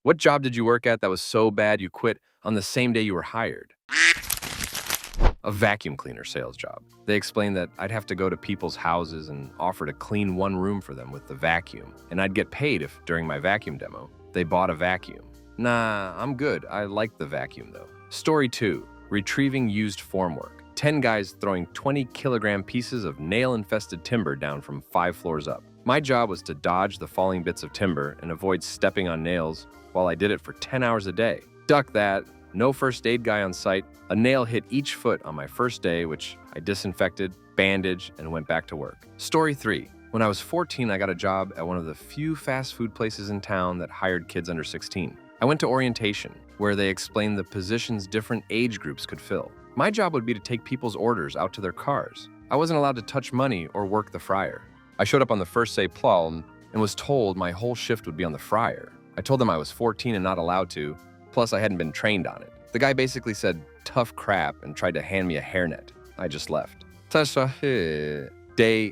What job did you work at that was so bad you quit on the same day you were hired? A vacuum cleaner sales job. They explained that I'd have to go to people's houses and offer to clean one room for them with the vacuum, and I'd get paid if, during my vacuum demo, they bought a vacuum. Nah, I'm good. I like the vacuum, though. Story 2. Retrieving used formwork. 10 guys throwing 20-kilogram pieces of nail-infested timber down from 5 floors up. My job was to dodge the falling bits of timber and avoid stepping on nails while I did it for 10 hours a day. Duck that. No first aid guy on site. A nail hit each foot on my first day, which I disinfected, bandaged, and went back to work. Story 3. When I was 14, I got a job at one of the few fast food places in town that hired kids under 16. I went to orientation, where they explained the positions different age groups could fill. My job would be to take people's orders out to their cars. I wasn't allowed to touch money or work the fryer. I showed up on the first day plum and was told my whole shift would be on the fryer. I told them I was 14 and not allowed to, plus I hadn't been trained on it. The guy basically said tough crap and tried to hand me a hairnet. I just left.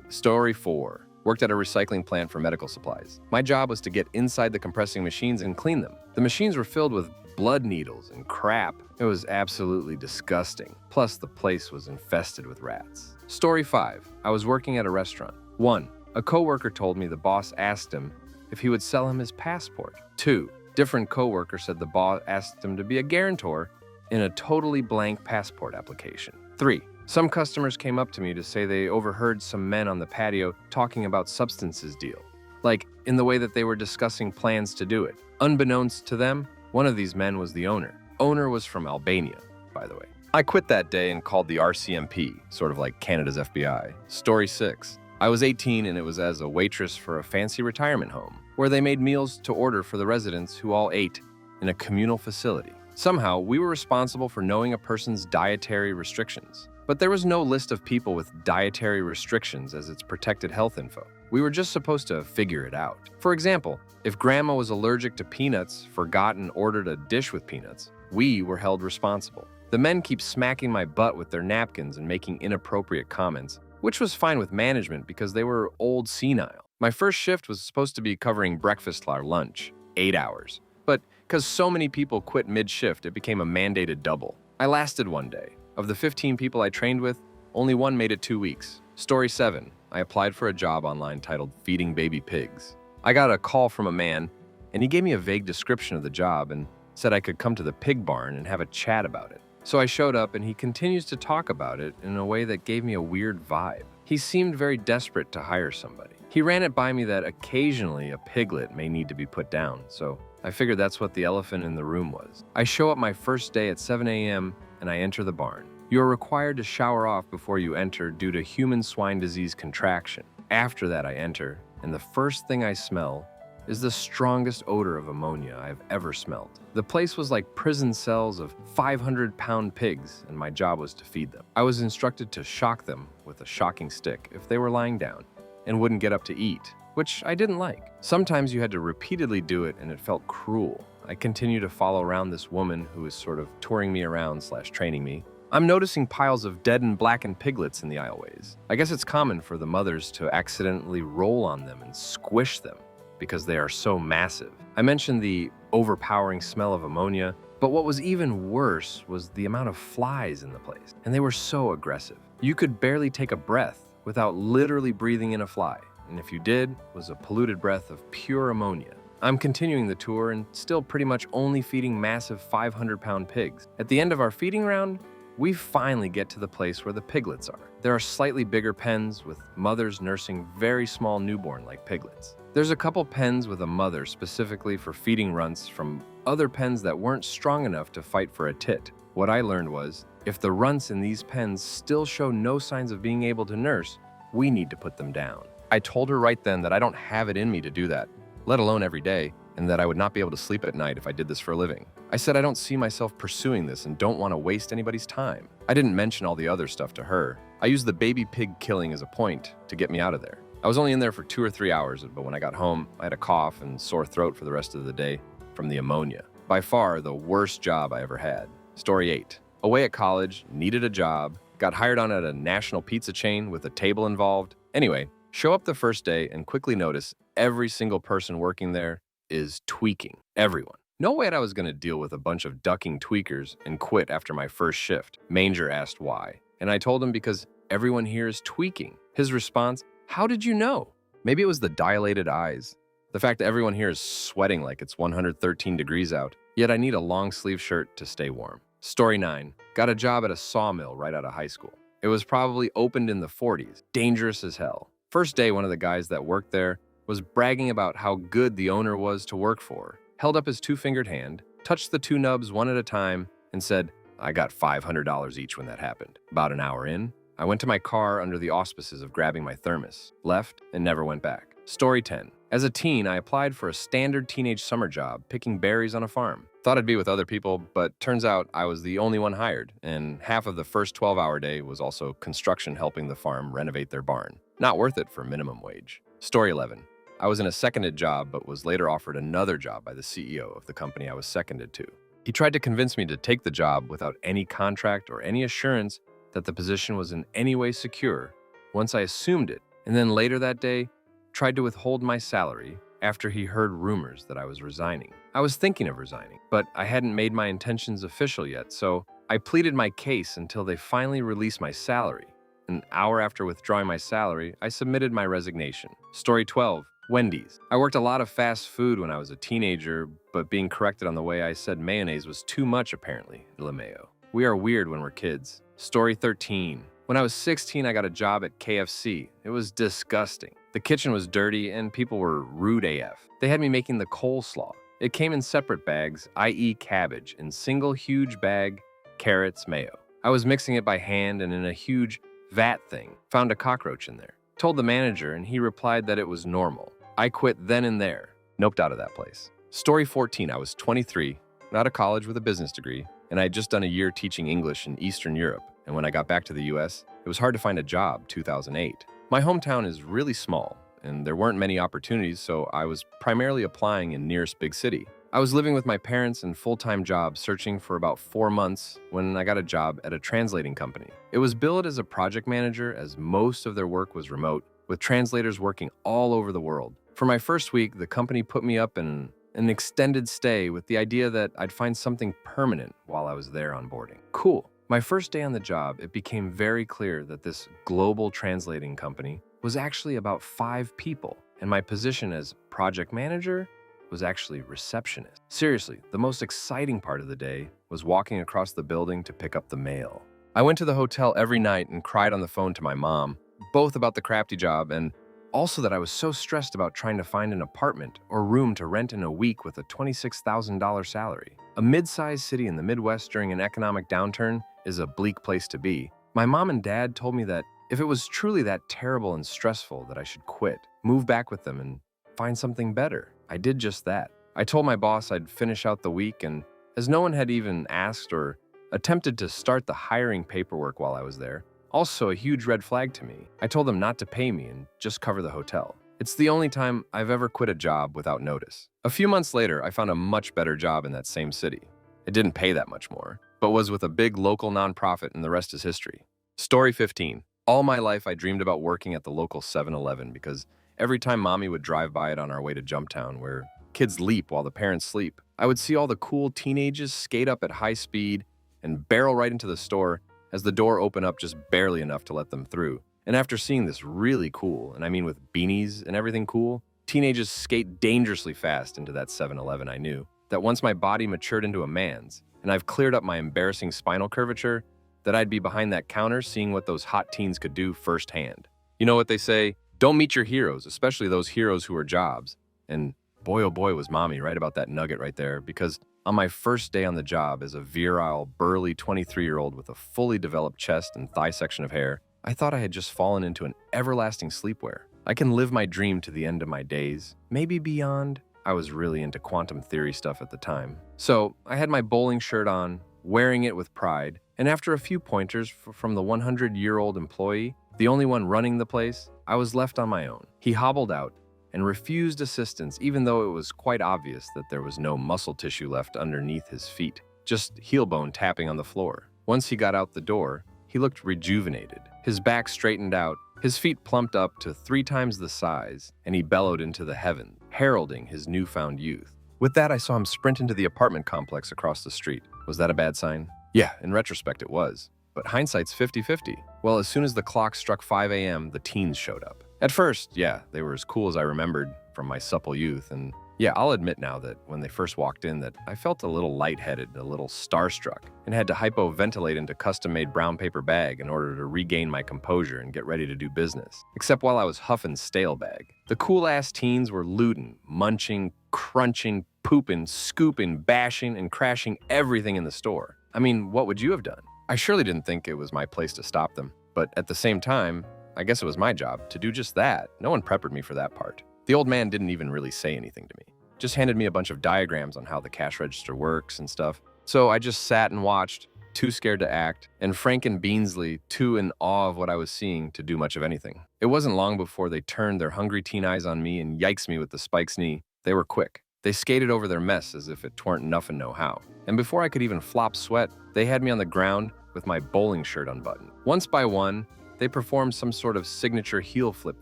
Story 4. Worked at a recycling plant for medical supplies. My job was to get inside the compressing machines and clean them. The machines were filled with blood needles and crap. It was absolutely disgusting. Plus, the place was infested with rats. Story 5. I was working at a restaurant. 1. A coworker told me the boss asked him if he would sell him his passport. 2. Different coworker said the boss asked him to be a guarantor in a totally blank passport application. 3. Some customers came up to me to say they overheard some men on the patio talking about substances deal, like in the way that they were discussing plans to do it. Unbeknownst to them, one of these men was the owner. Owner was from Albania, by the way. I quit that day and called the RCMP, sort of like Canada's FBI. Story 6. I was 18 and it was as a waitress for a fancy retirement home, where they made meals to order for the residents who all ate in a communal facility. Somehow, we were responsible for knowing a person's dietary restrictions. But there was no list of people with dietary restrictions as its protected health info. We were just supposed to figure it out. For example, if grandma was allergic to peanuts, forgot and ordered a dish with peanuts, we were held responsible. The men keep smacking my butt with their napkins and making inappropriate comments, which was fine with management because they were old senile. My first shift was supposed to be covering breakfast or lunch, 8 hours. But because so many people quit mid-shift, it became a mandated double. I lasted one day. Of the 15 people I trained with, only one made it 2 weeks. Story 7. I applied for a job online titled Feeding Baby Pigs. I got a call from a man, and he gave me a vague description of the job and said I could come to the pig barn and have a chat about it. So I showed up, and he continues to talk about it in a way that gave me a weird vibe. He seemed very desperate to hire somebody. He ran it by me that occasionally a piglet may need to be put down, so I figured that's what the elephant in the room was. I show up my first day at 7 a.m., and I enter the barn. You are required to shower off before you enter due to human swine disease contraction. After that, I enter, and the first thing I smell is the strongest odor of ammonia I've ever smelled. The place was like prison cells of 500-pound pigs, and my job was to feed them. I was instructed to shock them with a shocking stick if they were lying down and wouldn't get up to eat, which I didn't like. Sometimes you had to repeatedly do it, and it felt cruel. I continue to follow around this woman who is sort of touring me around / training me. I'm noticing piles of dead and blackened piglets in the aisleways. I guess it's common for the mothers to accidentally roll on them and squish them because they are so massive. I mentioned the overpowering smell of ammonia, but what was even worse was the amount of flies in the place, and they were so aggressive. You could barely take a breath without literally breathing in a fly, and if you did, it was a polluted breath of pure ammonia. I'm continuing the tour and still pretty much only feeding massive 500-pound pigs. At the end of our feeding round, we finally get to the place where the piglets are. There are slightly bigger pens with mothers nursing very small newborn-like piglets. There's a couple pens with a mother specifically for feeding runts from other pens that weren't strong enough to fight for a tit. What I learned was, if the runts in these pens still show no signs of being able to nurse, we need to put them down. I told her right then that I don't have it in me to do that, let alone every day, and that I would not be able to sleep at night if I did this for a living. I said I don't see myself pursuing this and don't want to waste anybody's time. I didn't mention all the other stuff to her. I used the baby pig killing as a point to get me out of there. I was only in there for 2 or 3 hours, but when I got home, I had a cough and sore throat for the rest of the day from the ammonia. By far, the worst job I ever had. Story 8. Away at college, needed a job, got hired on at a national pizza chain with a table involved. Anyway, show up the first day and quickly notice every single person working there is tweaking. Everyone. No way I was going to deal with a bunch of ducking tweakers and quit after my first shift. Manger asked why, and I told him because everyone here is tweaking. His response, "How did you know?" Maybe it was the dilated eyes. The fact that everyone here is sweating like it's 113 degrees out, yet I need a long sleeve shirt to stay warm. Story 9. Got a job at a sawmill right out of high school. It was probably opened in the 40s. Dangerous as hell. First day, one of the guys that worked there was bragging about how good the owner was to work for, held up his two-fingered hand, touched the two nubs one at a time, and said, "I got $500 each when that happened." About an hour in, I went to my car under the auspices of grabbing my thermos, left, and never went back. Story 10. As a teen, I applied for a standard teenage summer job, picking berries on a farm. Thought I'd be with other people, but turns out I was the only one hired, and half of the first 12-hour day was also construction helping the farm renovate their barn. Not worth it for minimum wage. Story 11. I was in a seconded job, but was later offered another job by the CEO of the company I was seconded to. He tried to convince me to take the job without any contract or any assurance that the position was in any way secure once I assumed it, and then later that day, tried to withhold my salary after he heard rumors that I was resigning. I was thinking of resigning, but I hadn't made my intentions official yet, so I pleaded my case until they finally released my salary. An hour after withdrawing my salary, I submitted my resignation. Story 12. Wendy's. I worked a lot of fast food when I was a teenager, but being corrected on the way I said mayonnaise was too much apparently, LeMayo. We are weird when we're kids. Story 13. When I was 16, I got a job at KFC. It was disgusting. The kitchen was dirty and people were rude AF. They had me making the coleslaw. It came in separate bags, i.e. cabbage, in single huge bag, carrots, mayo. I was mixing it by hand and in a huge vat thing. Found a cockroach in there. Told the manager and he replied that it was normal. I quit then and there. Noped out of that place. Story 14. I was 23, out of college with a business degree, and I had just done a year teaching English in Eastern Europe. And when I got back to the US, it was hard to find a job, 2008. My hometown is really small, and there weren't many opportunities, so I was primarily applying in nearest big city. I was living with my parents in full-time job searching for about 4 months when I got a job at a translating company. It was billed as a project manager as most of their work was remote, with translators working all over the world. For my first week, the company put me up in an extended stay with the idea that I'd find something permanent while I was there onboarding. Cool. My first day on the job, it became very clear that this global translating company was actually about 5 people, and my position as project manager was actually receptionist. Seriously, the most exciting part of the day was walking across the building to pick up the mail. I went to the hotel every night and cried on the phone to my mom, both about the crafty job and also that I was so stressed about trying to find an apartment or room to rent in a week with a $26,000 salary. A mid-sized city in the Midwest during an economic downturn is a bleak place to be. My mom and dad told me that if it was truly that terrible and stressful that I should quit, move back with them and find something better. I did just that. I told my boss I'd finish out the week, and as no one had even asked or attempted to start the hiring paperwork while I was there, also a huge red flag to me, I told them not to pay me and just cover the hotel. It's the only time I've ever quit a job without notice. A few months later, I found a much better job in that same city. It didn't pay that much more, but was with a big local nonprofit, and the rest is history. Story 15. All my life, I dreamed about working at the local 7-Eleven because every time mommy would drive by it on our way to Jumptown, where kids leap while the parents sleep, I would see all the cool teenagers skate up at high speed and barrel right into the store as the door opened up just barely enough to let them through. And after seeing this really cool, and I mean with beanies and everything cool, teenagers skate dangerously fast into that 7-Eleven, I knew that once my body matured into a man's, and I've cleared up my embarrassing spinal curvature, that I'd be behind that counter seeing what those hot teens could do firsthand. You know what they say? Don't meet your heroes, especially those heroes who are jobs. And boy, oh boy, was mommy right about that nugget right there, because on my first day on the job as a virile, burly 23-year-old with a fully developed chest and thigh section of hair, I thought I had just fallen into an everlasting sleepwear. I can live my dream to the end of my days, maybe beyond. I was really into quantum theory stuff at the time. So I had my bowling shirt on, wearing it with pride, and after a few pointers from the 100-year-old employee, the only one running the place, I was left on my own. He hobbled out and refused assistance even though it was quite obvious that there was no muscle tissue left underneath his feet, just heel bone tapping on the floor. Once he got out the door, he looked rejuvenated. His back straightened out, his feet plumped up to 3 times the size, and he bellowed into the heavens, heralding his newfound youth. With that, I saw him sprint into the apartment complex across the street. Was that a bad sign? Yeah, in retrospect it was. But hindsight's 50-50. Well, as soon as the clock struck 5 a.m., the teens showed up. At first, yeah, they were as cool as I remembered from my supple youth, and yeah, I'll admit now that when they first walked in that I felt a little lightheaded, a little starstruck, and had to hypoventilate into custom-made brown paper bag in order to regain my composure and get ready to do business. Except while I was huffing stale bag. The cool-ass teens were looting, munching, crunching, pooping, scooping, bashing, and crashing everything in the store. I mean, what would you have done? I surely didn't think it was my place to stop them, but at the same time, I guess it was my job to do just that. No one prepped me for that part. The old man didn't even really say anything to me. Just handed me a bunch of diagrams on how the cash register works and stuff. So I just sat and watched, too scared to act, and Frank and Beansley too in awe of what I was seeing to do much of anything. It wasn't long before they turned their hungry teen eyes on me and yikes me with the Spike's knee. They were quick. They skated over their mess as if it tweren't nothing no how. And before I could even flop sweat, they had me on the ground with my bowling shirt unbuttoned. Once by one, they performed some sort of signature heel flip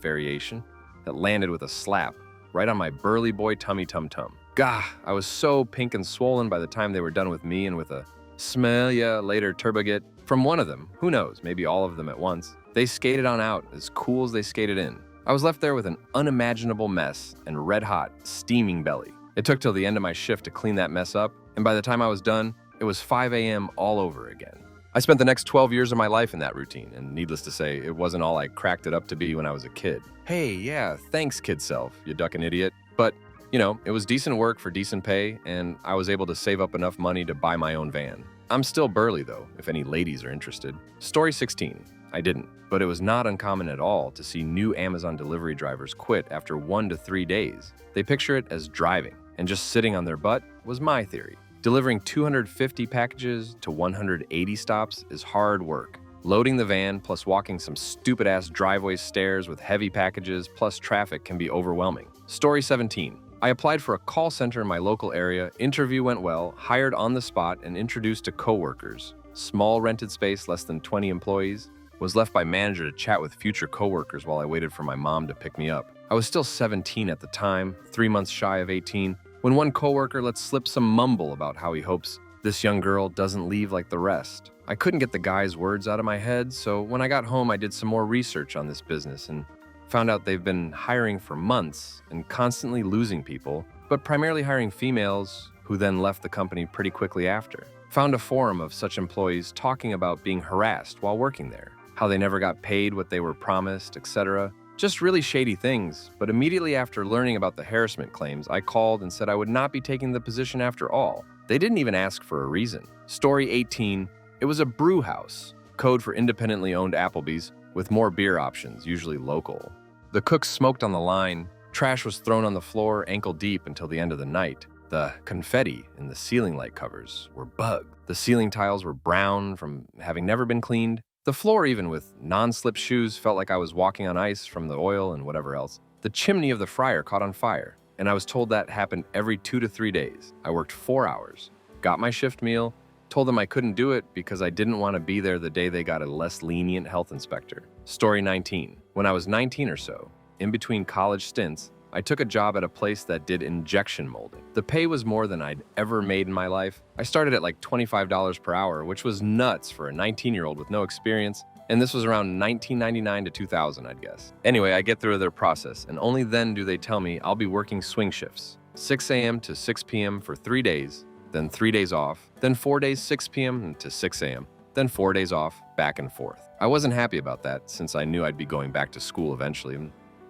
variation that landed with a slap right on my burly boy tummy tum-tum. Gah, I was so pink and swollen by the time they were done with me, and with a smell ya later turbogate from one of them, who knows, maybe all of them at once. They skated on out as cool as they skated in. I was left there with an unimaginable mess and red-hot, steaming belly. It took till the end of my shift to clean that mess up, and by the time I was done, it was 5 a.m. all over again. I spent the next 12 years of my life in that routine, and needless to say, it wasn't all I cracked it up to be when I was a kid. Hey, yeah, thanks, kid self, you ducking idiot. But, you know, it was decent work for decent pay, and I was able to save up enough money to buy my own van. I'm still burly, though, if any ladies are interested. Story 16. I didn't, but it was not uncommon at all to see new Amazon delivery drivers quit after 1 to 3 days. They picture it as driving, and just sitting on their butt was my theory. Delivering 250 packages to 180 stops is hard work. Loading the van plus walking some stupid-ass driveway stairs with heavy packages plus traffic can be overwhelming. Story 17. I applied for a call center in my local area, interview went well, hired on the spot, and introduced to coworkers. Small rented space, less than 20 employees. Was left by manager to chat with future coworkers while I waited for my mom to pick me up. I was still 17 at the time, 3 months shy of 18, when one coworker let slip some mumble about how he hopes this young girl doesn't leave like the rest. I couldn't get the guy's words out of my head, so when I got home I did some more research on this business and found out they've been hiring for months and constantly losing people, but primarily hiring females who then left the company pretty quickly after. Found a forum of such employees talking about being harassed while working there, how they never got paid what they were promised, etc. Just really shady things, but immediately after learning about the harassment claims, I called and said I would not be taking the position after all. They didn't even ask for a reason. Story 18, it was a brew house, code for independently owned Applebee's, with more beer options, usually local. The cooks smoked on the line, trash was thrown on the floor ankle deep until the end of the night. The confetti in the ceiling light covers were bugged. The ceiling tiles were brown from having never been cleaned. The floor, even with non-slip shoes, felt like I was walking on ice from the oil and whatever else. The chimney of the fryer caught on fire, and I was told that happened every 2 to 3 days. I worked 4 hours, got my shift meal, told them I couldn't do it because I didn't want to be there the day they got a less lenient health inspector. Story 19. When I was 19 or so, in between college stints, I took a job at a place that did injection molding. The pay was more than I'd ever made in my life. I started at like $25 per hour, which was nuts for a 19-year-old with no experience, and this was around 1999 to 2000, I'd guess. Anyway, I get through their process, and only then do they tell me I'll be working swing shifts, 6 a.m. to 6 p.m. for 3 days, then 3 days off, then 4 days 6 p.m. to 6 a.m., then 4 days off, back and forth. I wasn't happy about that since I knew I'd be going back to school eventually,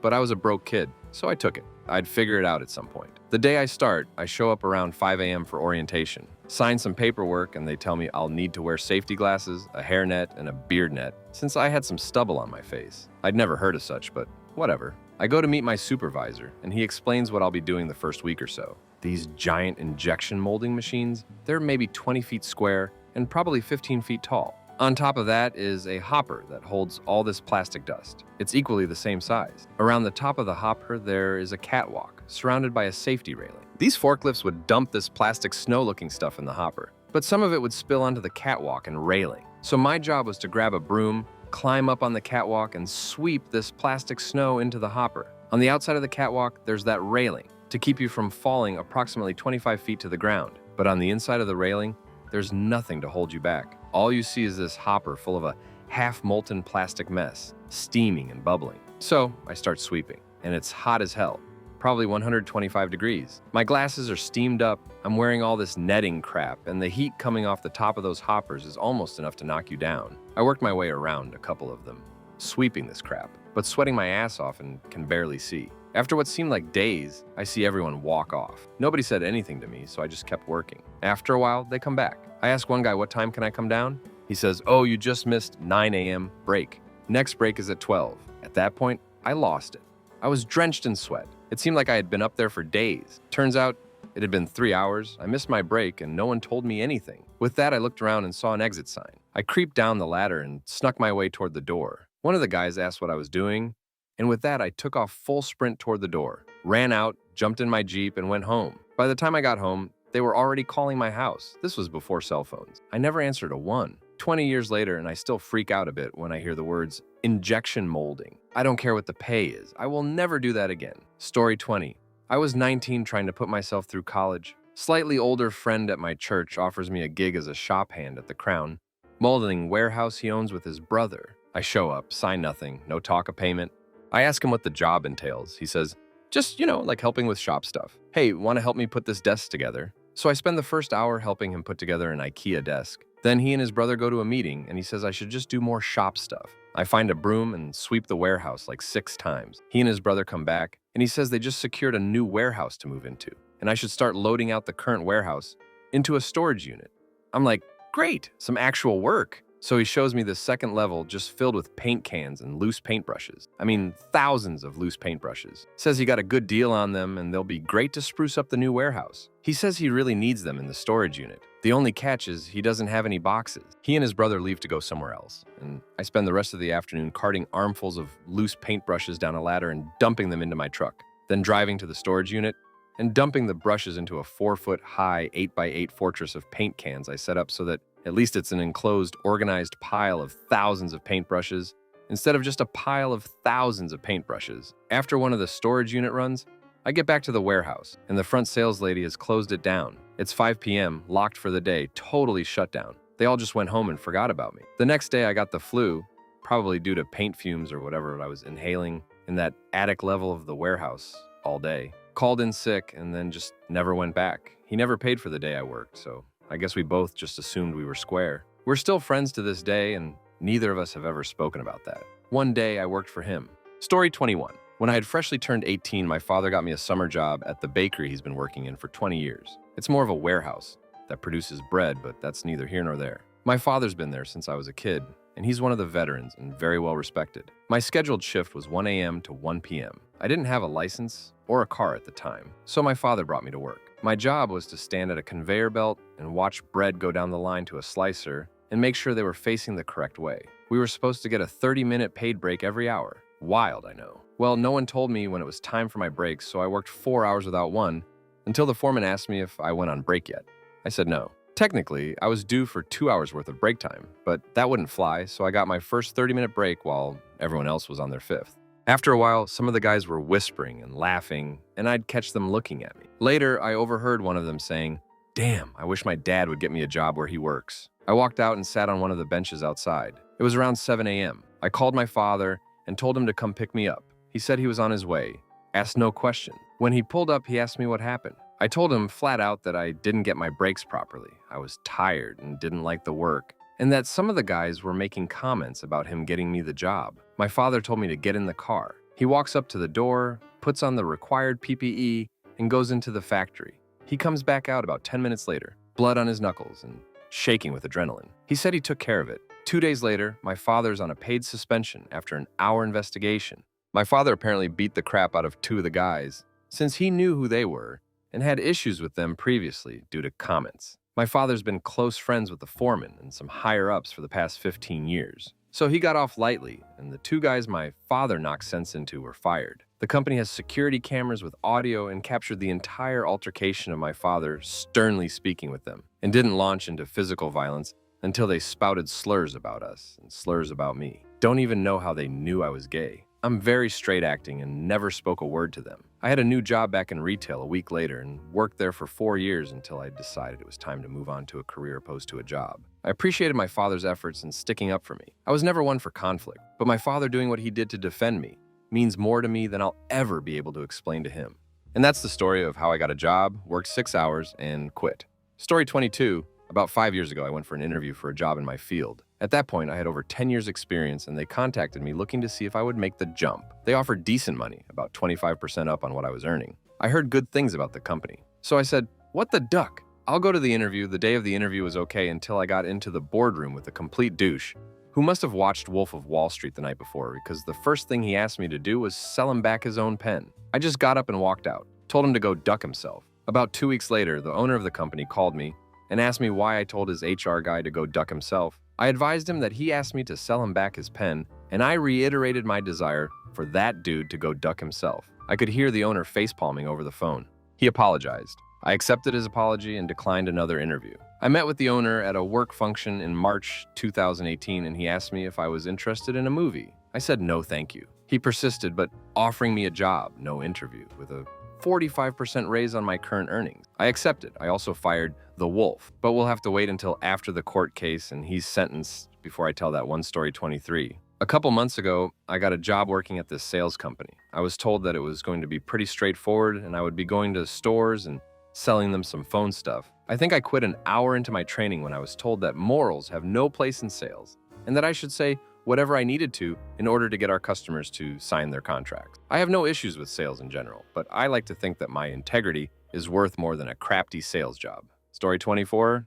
but I was a broke kid, so I took it. I'd figure it out at some point. The day I start, I show up around 5 a.m. for orientation, sign some paperwork, and they tell me I'll need to wear safety glasses, a hairnet, and a beard net, since I had some stubble on my face. I'd never heard of such, but whatever. I go to meet my supervisor, and he explains what I'll be doing the first week or so. These giant injection molding machines, they're maybe 20 feet square and probably 15 feet tall. On top of that is a hopper that holds all this plastic dust. It's equally the same size. Around the top of the hopper, there is a catwalk surrounded by a safety railing. These forklifts would dump this plastic snow-looking stuff in the hopper, but some of it would spill onto the catwalk and railing. So my job was to grab a broom, climb up on the catwalk, and sweep this plastic snow into the hopper. On the outside of the catwalk, there's that railing. to keep you from falling approximately 25 feet to the ground. But on the inside of the railing, there's nothing to hold you back. All you see is this hopper full of a half-molten plastic mess, steaming and bubbling. So I start sweeping, and it's hot as hell, probably 125 degrees. My glasses are steamed up, I'm wearing all this netting crap, and the heat coming off the top of those hoppers is almost enough to knock you down. I worked my way around a couple of them, sweeping this crap, but sweating my ass off and can barely see. After what seemed like days, I see everyone walk off. Nobody said anything to me, so I just kept working. After a while, they come back. I ask one guy, what time can I come down? He says, oh, you just missed 9 a.m. break. Next break is at 12. At that point, I lost it. I was drenched in sweat. It seemed like I had been up there for days. Turns out, it had been 3 hours. I missed my break and no one told me anything. With that, I looked around and saw an exit sign. I creeped down the ladder and snuck my way toward the door. One of the guys asked what I was doing, and with that, I took off full sprint toward the door, ran out, jumped in my Jeep, and went home. By the time I got home, they were already calling my house. This was before cell phones. I never answered a one. 20 years later, and I still freak out a bit when I hear the words injection molding. I don't care what the pay is. I will never do that again. Story 20. I was 19 trying to put myself through college. Slightly older friend at my church offers me a gig as a shop hand at the Crown, molding warehouse he owns with his brother. I show up, sign nothing, no talk of payment. I ask him what the job entails. He says, just, like helping with shop stuff. Hey, want to help me put this desk together? So I spend the first hour helping him put together an IKEA desk. Then he and his brother go to a meeting, and he says I should just do more shop stuff. I find a broom and sweep the warehouse like 6 times. He and his brother come back, and he says they just secured a new warehouse to move into, and I should start loading out the current warehouse into a storage unit. I'm like, great, some actual work. So he shows me the second level just filled with paint cans and loose paintbrushes. I mean, thousands of loose paintbrushes. Says he got a good deal on them and they'll be great to spruce up the new warehouse. He says he really needs them in the storage unit. The only catch is he doesn't have any boxes. He and his brother leave to go somewhere else, and I spend the rest of the afternoon carting armfuls of loose paintbrushes down a ladder and dumping them into my truck, then driving to the storage unit and dumping the brushes into a 4-foot-high 8x8 fortress of paint cans I set up so that at least it's an enclosed, organized pile of thousands of paintbrushes instead of just a pile of thousands of paintbrushes. After one of the storage unit runs, I get back to the warehouse, and the front sales lady has closed it down. It's 5 p.m., locked for the day, totally shut down. They all just went home and forgot about me. The next day, I got the flu, probably due to paint fumes or whatever I was inhaling in that attic level of the warehouse all day. Called in sick and then just never went back. He never paid for the day I worked, so I guess we both just assumed we were square. We're still friends to this day, and neither of us have ever spoken about that. One day, I worked for him. Story 21. When I had freshly turned 18, my father got me a summer job at the bakery he's been working in for 20 years. It's more of a warehouse that produces bread, but that's neither here nor there. My father's been there since I was a kid, and he's one of the veterans and very well respected. My scheduled shift was 1 a.m. to 1 p.m. I didn't have a license or a car at the time, so my father brought me to work. My job was to stand at a conveyor belt and watch bread go down the line to a slicer and make sure they were facing the correct way. We were supposed to get a 30-minute paid break every hour. Wild, I know. Well, no one told me when it was time for my breaks, so I worked 4 hours without one until the foreman asked me if I went on break yet. I said no. Technically, I was due for 2 hours worth of break time, but that wouldn't fly, so I got my first 30-minute break while everyone else was on their 5th. After a while, some of the guys were whispering and laughing, and I'd catch them looking at me. Later, I overheard one of them saying, "Damn, I wish my dad would get me a job where he works." I walked out and sat on one of the benches outside. It was around 7 a.m. I called my father and told him to come pick me up. He said he was on his way. Asked no question. When he pulled up, he asked me what happened. I told him flat out that I didn't get my breaks properly. I was tired and didn't like the work, and that some of the guys were making comments about him getting me the job. My father told me to get in the car. He walks up to the door, puts on the required PPE, and goes into the factory. He comes back out about 10 minutes later, blood on his knuckles and shaking with adrenaline. He said he took care of it. 2 days later, my father's on a paid suspension after an hour investigation. My father apparently beat the crap out of 2 of the guys, since he knew who they were and had issues with them previously due to comments. My father's been close friends with the foreman and some higher-ups for the past 15 years. So he got off lightly, and the 2 guys my father knocked sense into were fired. The company has security cameras with audio and captured the entire altercation of my father sternly speaking with them, and didn't launch into physical violence until they spouted slurs about us and slurs about me. Don't even know how they knew I was gay. I'm very straight acting and never spoke a word to them. I had a new job back in retail a week later and worked there for 4 years until I decided it was time to move on to a career opposed to a job. I appreciated my father's efforts in sticking up for me. I was never one for conflict, but my father doing what he did to defend me means more to me than I'll ever be able to explain to him. And that's the story of how I got a job, worked 6 hours, and quit. Story 22. About 5 years ago, I went for an interview for a job in my field. At that point, I had over 10 years experience and they contacted me looking to see if I would make the jump. They offered decent money, about 25% up on what I was earning. I heard good things about the company. So I said, what the duck? I'll go to the interview. The day of the interview was okay until I got into the boardroom with a complete douche who must have watched Wolf of Wall Street the night before because the first thing he asked me to do was sell him back his own pen. I just got up and walked out, told him to go duck himself. About 2 weeks later, the owner of the company called me and asked me why I told his HR guy to go duck himself. I advised him that he asked me to sell him back his pen, and I reiterated my desire for that dude to go duck himself. I could hear the owner facepalming over the phone. He apologized. I accepted his apology and declined another interview. I met with the owner at a work function in March 2018, and he asked me if I was interested in a movie. I said no, thank you. He persisted, but offering me a job, no interview, with a 45% raise on my current earnings. I accepted. I also fired the wolf, but we'll have to wait until after the court case and he's sentenced before I tell that one story 23. A couple months ago, I got a job working at this sales company. I was told that it was going to be pretty straightforward and I would be going to stores and selling them some phone stuff. I think I quit an hour into my training when I was told that morals have no place in sales and that I should say whatever I needed to in order to get our customers to sign their contracts. I have no issues with sales in general, but I like to think that my integrity is worth more than a crafty sales job. Story 24.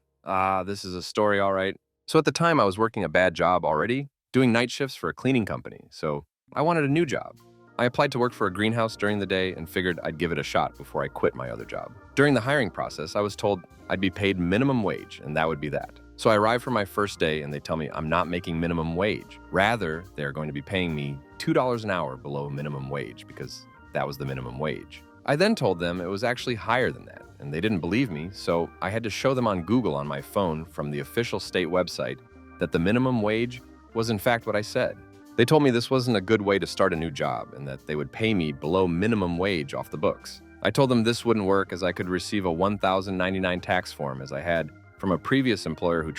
This is a story, all right. So at the time I was working a bad job already, doing night shifts for a cleaning company, so I wanted a new job. I applied to work for a greenhouse during the day and figured I'd give it a shot before I quit my other job. During the hiring process, I was told I'd be paid minimum wage, and that would be that. So I arrive for my first day and they tell me I'm not making minimum wage. Rather, they're going to be paying me $2 an hour below minimum wage because that was the minimum wage. I then told them it was actually higher than that, and they didn't believe me, so I had to show them on Google on my phone from the official state website that the minimum wage was in fact what I said. They told me this wasn't a good way to start a new job and that they would pay me below minimum wage off the books. I told them this wouldn't work as I could receive a $1,099 tax form as I had from a previous employer who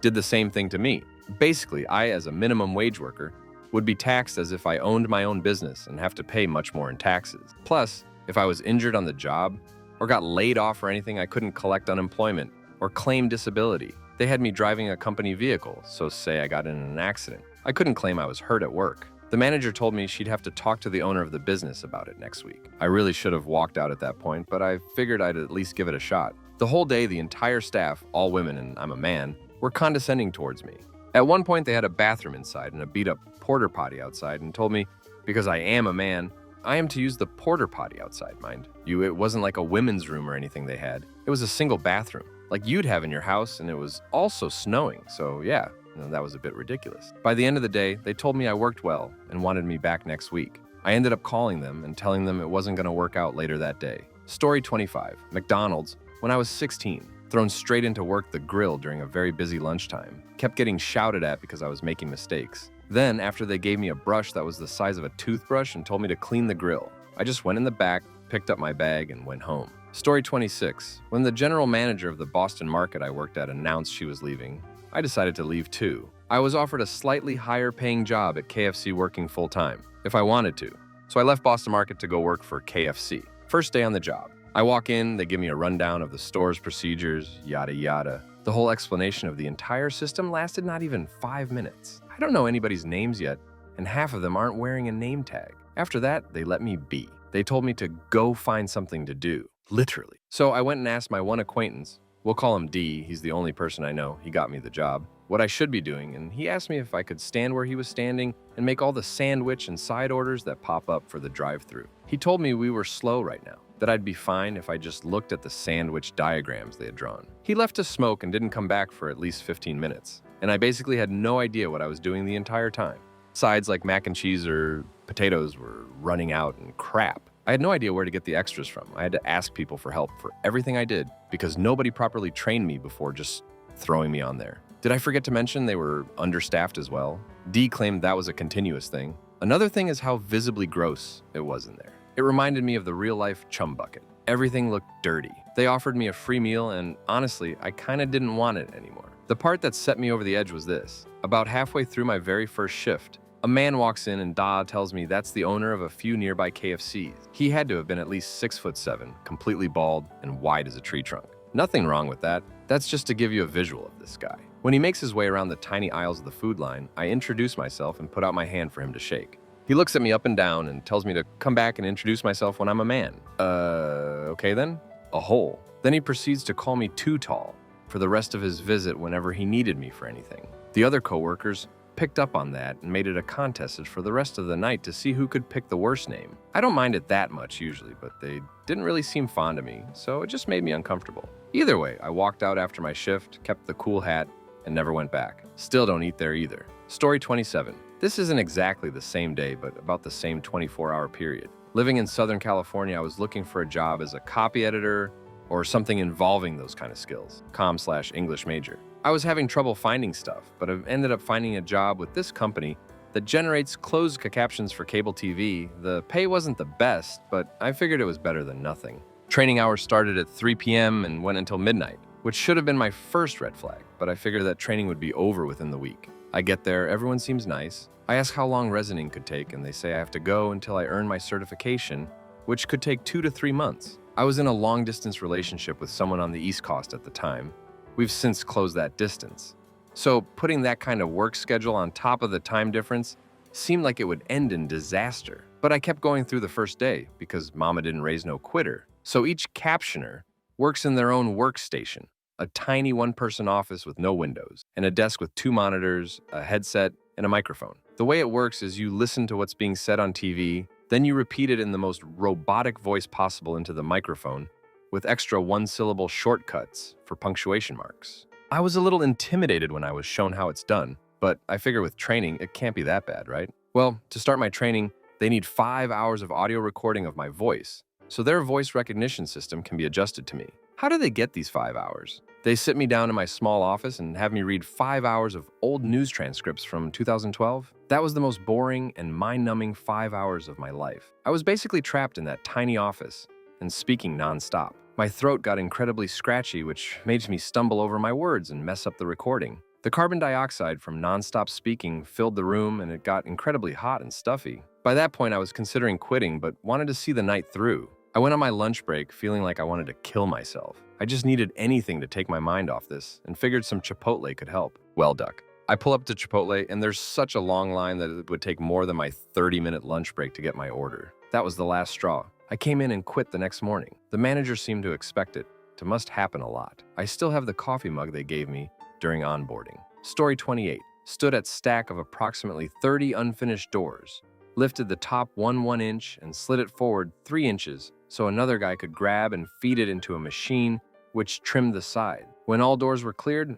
did the same thing to me. Basically, I, as a minimum wage worker, would be taxed as if I owned my own business and have to pay much more in taxes. Plus, if I was injured on the job or got laid off or anything, I couldn't collect unemployment or claim disability. They had me driving a company vehicle, so say I got in an accident. I couldn't claim I was hurt at work. The manager told me she'd have to talk to the owner of the business about it next week. I really should have walked out at that point, but I figured I'd at least give it a shot. The whole day, the entire staff, all women and I'm a man, were condescending towards me. At one point, they had a bathroom inside and a beat-up porta potty outside and told me, because I am a man, I am to use the porta potty outside, mind you. It wasn't like a women's room or anything they had. It was a single bathroom, like you'd have in your house, and it was also snowing, so yeah, that was a bit ridiculous. By the end of the day, they told me I worked well and wanted me back next week. I ended up calling them and telling them it wasn't going to work out later that day. Story 25. McDonald's. When I was 16, thrown straight into work the grill during a very busy lunchtime. Kept getting shouted at because I was making mistakes. Then, after they gave me a brush that was the size of a toothbrush and told me to clean the grill, I just went in the back, picked up my bag, and went home. Story 26. When the general manager of the Boston market I worked at announced she was leaving, I decided to leave too. I was offered a slightly higher paying job at KFC working full-time, if I wanted to. So I left Boston Market to go work for KFC. First day on the job. I walk in, they give me a rundown of the store's procedures, yada yada. The whole explanation of the entire system lasted not even 5 minutes. I don't know anybody's names yet, and half of them aren't wearing a name tag. After that, they let me be. They told me to go find something to do, literally. So I went and asked my one acquaintance, we'll call him D, he's the only person I know, he got me the job, what I should be doing, and he asked me if I could stand where he was standing and make all the sandwich and side orders that pop up for the drive-thru. He told me we were slow right now, that I'd be fine if I just looked at the sandwich diagrams they had drawn. He left to smoke and didn't come back for at least 15 minutes, and I basically had no idea what I was doing the entire time. Sides like mac and cheese or potatoes were running out and crap. I had no idea where to get the extras from. I had to ask people for help for everything I did because nobody properly trained me before just throwing me on there. Did I forget to mention they were understaffed as well? D claimed that was a continuous thing. Another thing is how visibly gross it was in there. It reminded me of the real-life chum bucket. Everything looked dirty. They offered me a free meal, and honestly, I kinda didn't want it anymore. The part that set me over the edge was this. About halfway through my very first shift, a man walks in and tells me that's the owner of a few nearby KFCs. He had to have been at least 6'7", completely bald, and wide as a tree trunk. Nothing wrong with that. That's just to give you a visual of this guy. When he makes his way around the tiny aisles of the food line, I introduce myself and put out my hand for him to shake. He looks at me up and down and tells me to come back and introduce myself when I'm a man. Okay then? A hole. Then he proceeds to call me too tall for the rest of his visit whenever he needed me for anything. The other coworkers picked up on that and made it a contest for the rest of the night to see who could pick the worst name. I don't mind it that much usually, but they didn't really seem fond of me, so it just made me uncomfortable. Either way, I walked out after my shift, kept the cool hat, and never went back. Still don't eat there either. Story 27. This isn't exactly the same day, but about the same 24-hour period. Living in Southern California, I was looking for a job as a copy editor or something involving those kind of skills, comm/English major. I was having trouble finding stuff, but I've ended up finding a job with this company that generates closed captions for cable TV. The pay wasn't the best, but I figured it was better than nothing. Training hours started at 3 p.m. and went until midnight, which should have been my first red flag, but I figured that training would be over within the week. I get there, everyone seems nice. I ask how long resining could take, and they say I have to go until I earn my certification, which could take 2 to 3 months. I was in a long-distance relationship with someone on the East Coast at the time. We've since closed that distance. So putting that kind of work schedule on top of the time difference seemed like it would end in disaster. But I kept going through the first day because mama didn't raise no quitter. So each captioner works in their own workstation, a tiny one-person office with no windows, and a desk with 2 monitors, a headset, and a microphone. The way it works is you listen to what's being said on TV, then you repeat it in the most robotic voice possible into the microphone, with extra one-syllable shortcuts for punctuation marks. I was a little intimidated when I was shown how it's done, but I figure with training, it can't be that bad, right? Well, to start my training, they need 5 hours of audio recording of my voice, so their voice recognition system can be adjusted to me. How do they get these 5 hours? They sit me down in my small office and have me read 5 hours of old news transcripts from 2012. That was the most boring and mind-numbing 5 hours of my life. I was basically trapped in that tiny office and speaking nonstop. My throat got incredibly scratchy, which made me stumble over my words and mess up the recording. The carbon dioxide from nonstop speaking filled the room, and it got incredibly hot and stuffy. By that point, I was considering quitting, but wanted to see the night through. I went on my lunch break feeling like I wanted to kill myself. I just needed anything to take my mind off this, and figured some Chipotle could help. Well, duck. I pull up to Chipotle, and there's such a long line that it would take more than my 30-minute lunch break to get my order. That was the last straw. I came in and quit the next morning. The manager seemed to expect it. It must happen a lot. I still have the coffee mug they gave me during onboarding. Story 28. Stood at stack of approximately 30 unfinished doors. Lifted the top 1 inch and slid it forward 3 inches so another guy could grab and feed it into a machine which trimmed the side. When all doors were cleared,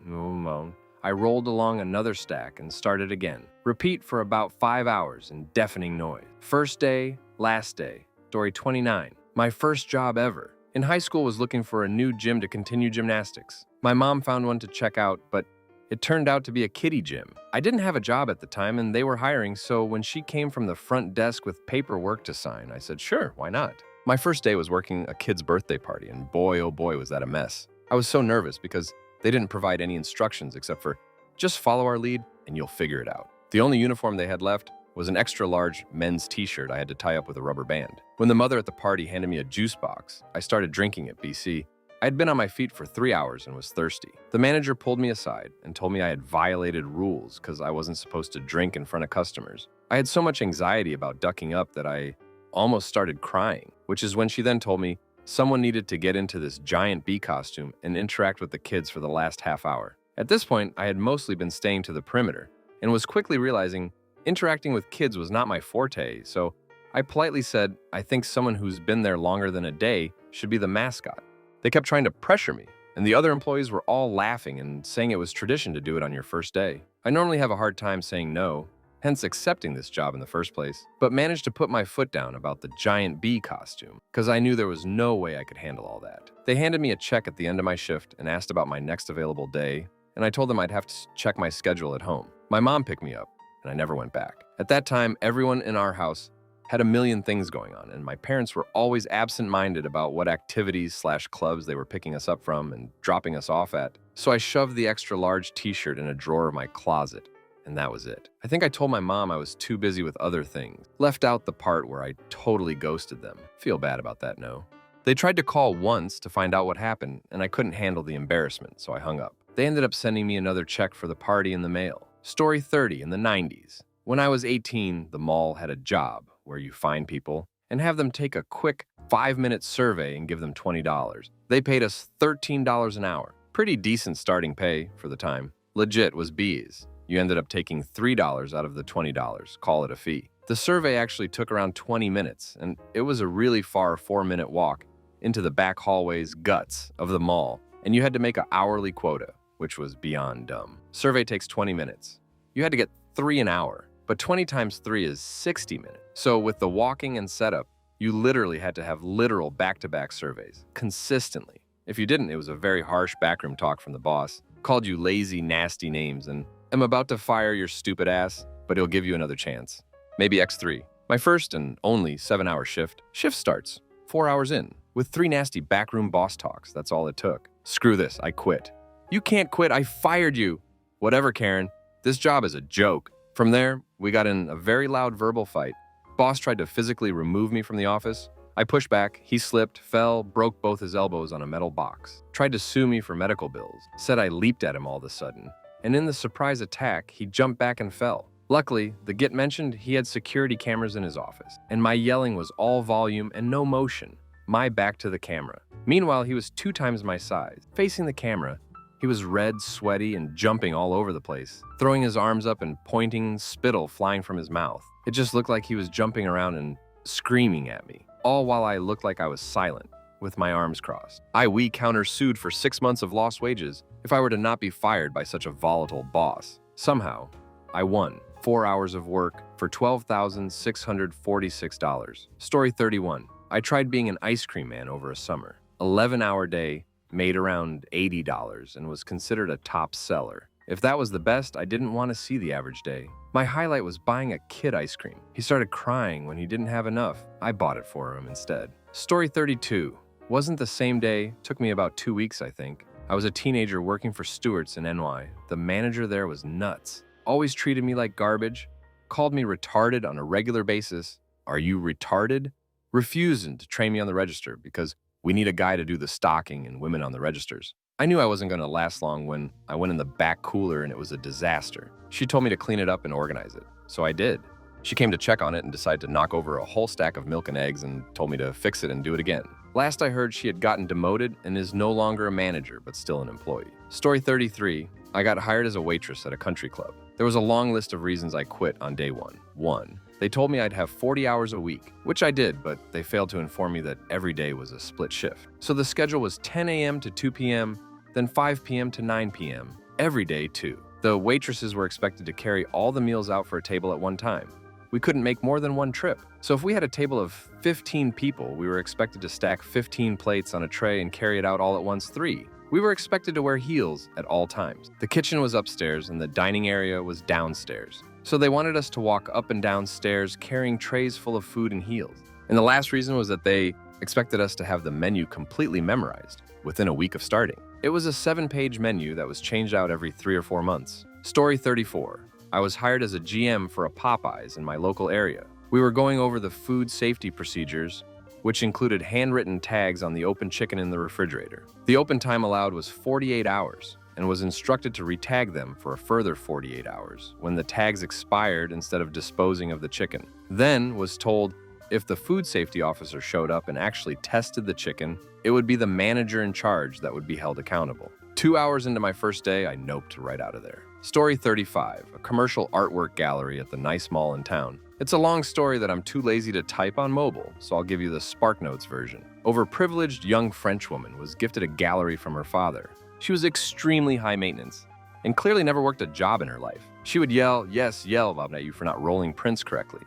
I rolled along another stack and started again. Repeat for about 5 hours in deafening noise. First day, last day. Story 29. My first job ever. In high school, was looking for a new gym to continue gymnastics. My mom found one to check out, but it turned out to be a kiddie gym. I didn't have a job at the time and they were hiring, so when she came from the front desk with paperwork to sign, I said, sure, why not? My first day was working a kid's birthday party, and boy, oh boy, was that a mess. I was so nervous because they didn't provide any instructions except for, just follow our lead and you'll figure it out. The only uniform they had left was an extra large men's t-shirt I had to tie up with a rubber band. When the mother at the party handed me a juice box, I started drinking at BC. I had been on my feet for 3 hours and was thirsty. The manager pulled me aside and told me I had violated rules because I wasn't supposed to drink in front of customers. I had so much anxiety about ducking up that I almost started crying, which is when she then told me someone needed to get into this giant bee costume and interact with the kids for the last half hour. At this point, I had mostly been staying to the perimeter and was quickly realizing interacting with kids was not my forte, so I politely said, I think someone who's been there longer than a day should be the mascot. They kept trying to pressure me, and the other employees were all laughing and saying it was tradition to do it on your first day. I normally have a hard time saying no, hence accepting this job in the first place, but managed to put my foot down about the giant bee costume, because I knew there was no way I could handle all that. They handed me a check at the end of my shift and asked about my next available day, and I told them I'd have to check my schedule at home. My mom picked me up, and I never went back. At that time, everyone in our house Had a million things going on, and my parents were always absent-minded about what activities/clubs they were picking us up from and dropping us off at. So I shoved the extra-large t-shirt in a drawer of my closet, and that was it. I think I told my mom I was too busy with other things. Left out the part where I totally ghosted them. Feel bad about that, no? They tried to call once to find out what happened, and I couldn't handle the embarrassment, so I hung up. They ended up sending me another check for the party in the mail. Story 30 in the 90s. When I was 18, the mall had a job where you find people and have them take a quick 5-minute survey and give them $20. They paid us $13 an hour. Pretty decent starting pay for the time. Legit was B's. You ended up taking $3 out of the $20, call it a fee. The survey actually took around 20 minutes, and it was a really far 4-minute walk into the back hallways guts of the mall, and you had to make an hourly quota, which was beyond dumb. Survey takes 20 minutes. You had to get 3 an hour. But 20 times 3 is 60 minutes. So with the walking and setup, you literally had to have literal back-to-back surveys, consistently. If you didn't, it was a very harsh backroom talk from the boss. Called you lazy, nasty names, and I'm about to fire your stupid ass, but he'll give you another chance. Maybe X3. My first and only 7-hour shift. Shift starts 4 hours in, with 3 nasty backroom boss talks. That's all it took. Screw this, I quit. You can't quit, I fired you. Whatever, Karen. This job is a joke. From there, we got in a very loud verbal fight. Boss tried to physically remove me from the office. I pushed back, he slipped, fell, broke both his elbows on a metal box. Tried to sue me for medical bills. Said I leaped at him all of a sudden. And in the surprise attack, he jumped back and fell. Luckily, the git mentioned he had security cameras in his office. And my yelling was all volume and no motion. My back to the camera. Meanwhile, he was 2 times my size. Facing the camera, he was red, sweaty, and jumping all over the place, throwing his arms up and pointing, spittle flying from his mouth. It just looked like he was jumping around and screaming at me, all while I looked like I was silent, with my arms crossed. We countersued for 6 months of lost wages if I were to not be fired by such a volatile boss. Somehow, I won 4 hours of work for $12,646. Story 31. I tried being an ice cream man over a summer. 11-hour day, made around $80 and was considered a top seller. If that was the best, I didn't want to see the average day. My highlight was buying a kid ice cream. He started crying when he didn't have enough. I bought it for him instead. Story 32. Wasn't the same day, took me about 2 weeks, I think. I was a teenager working for Stewart's in NY. The manager there was nuts. Always treated me like garbage. Called me retarded on a regular basis. Are you retarded? Refusing to train me on the register because we need a guy to do the stocking and women on the registers. I knew I wasn't going to last long when I went in the back cooler and it was a disaster. She told me to clean it up and organize it, so I did. She came to check on it and decided to knock over a whole stack of milk and eggs and told me to fix it and do it again. Last I heard, she had gotten demoted and is no longer a manager, but still an employee. Story 33. I got hired as a waitress at a country club. There was a long list of reasons I quit on day one. 1. They told me I'd have 40 hours a week, which I did, but they failed to inform me that every day was a split shift. So the schedule was 10 a.m. to 2 p.m., then 5 p.m. to 9 p.m., every day too. The waitresses were expected to carry all the meals out for a table at one time. We couldn't make more than one trip. So if we had a table of 15 people, we were expected to stack 15 plates on a tray and carry it out all at once 3. We were expected to wear heels at all times. The kitchen was upstairs and the dining area was downstairs. So they wanted us to walk up and down stairs carrying trays full of food and heels. And the last reason was that they expected us to have the menu completely memorized within a week of starting. It was a 7-page menu that was changed out every 3 or 4 months. Story 34. I was hired as a GM for a Popeyes in my local area. We were going over the food safety procedures, which included handwritten tags on the open chicken in the refrigerator. The open time allowed was 48 hours. And was instructed to retag them for a further 48 hours when the tags expired instead of disposing of the chicken. Then was told if the food safety officer showed up and actually tested the chicken, it would be the manager in charge that would be held accountable. 2 hours into my first day, I noped right out of there. Story 35, a commercial artwork gallery at the nice mall in town. It's a long story that I'm too lazy to type on mobile, so I'll give you the SparkNotes version. Overprivileged young French woman was gifted a gallery from her father. She was extremely high maintenance and clearly never worked a job in her life. She would yell at you for not rolling prints correctly,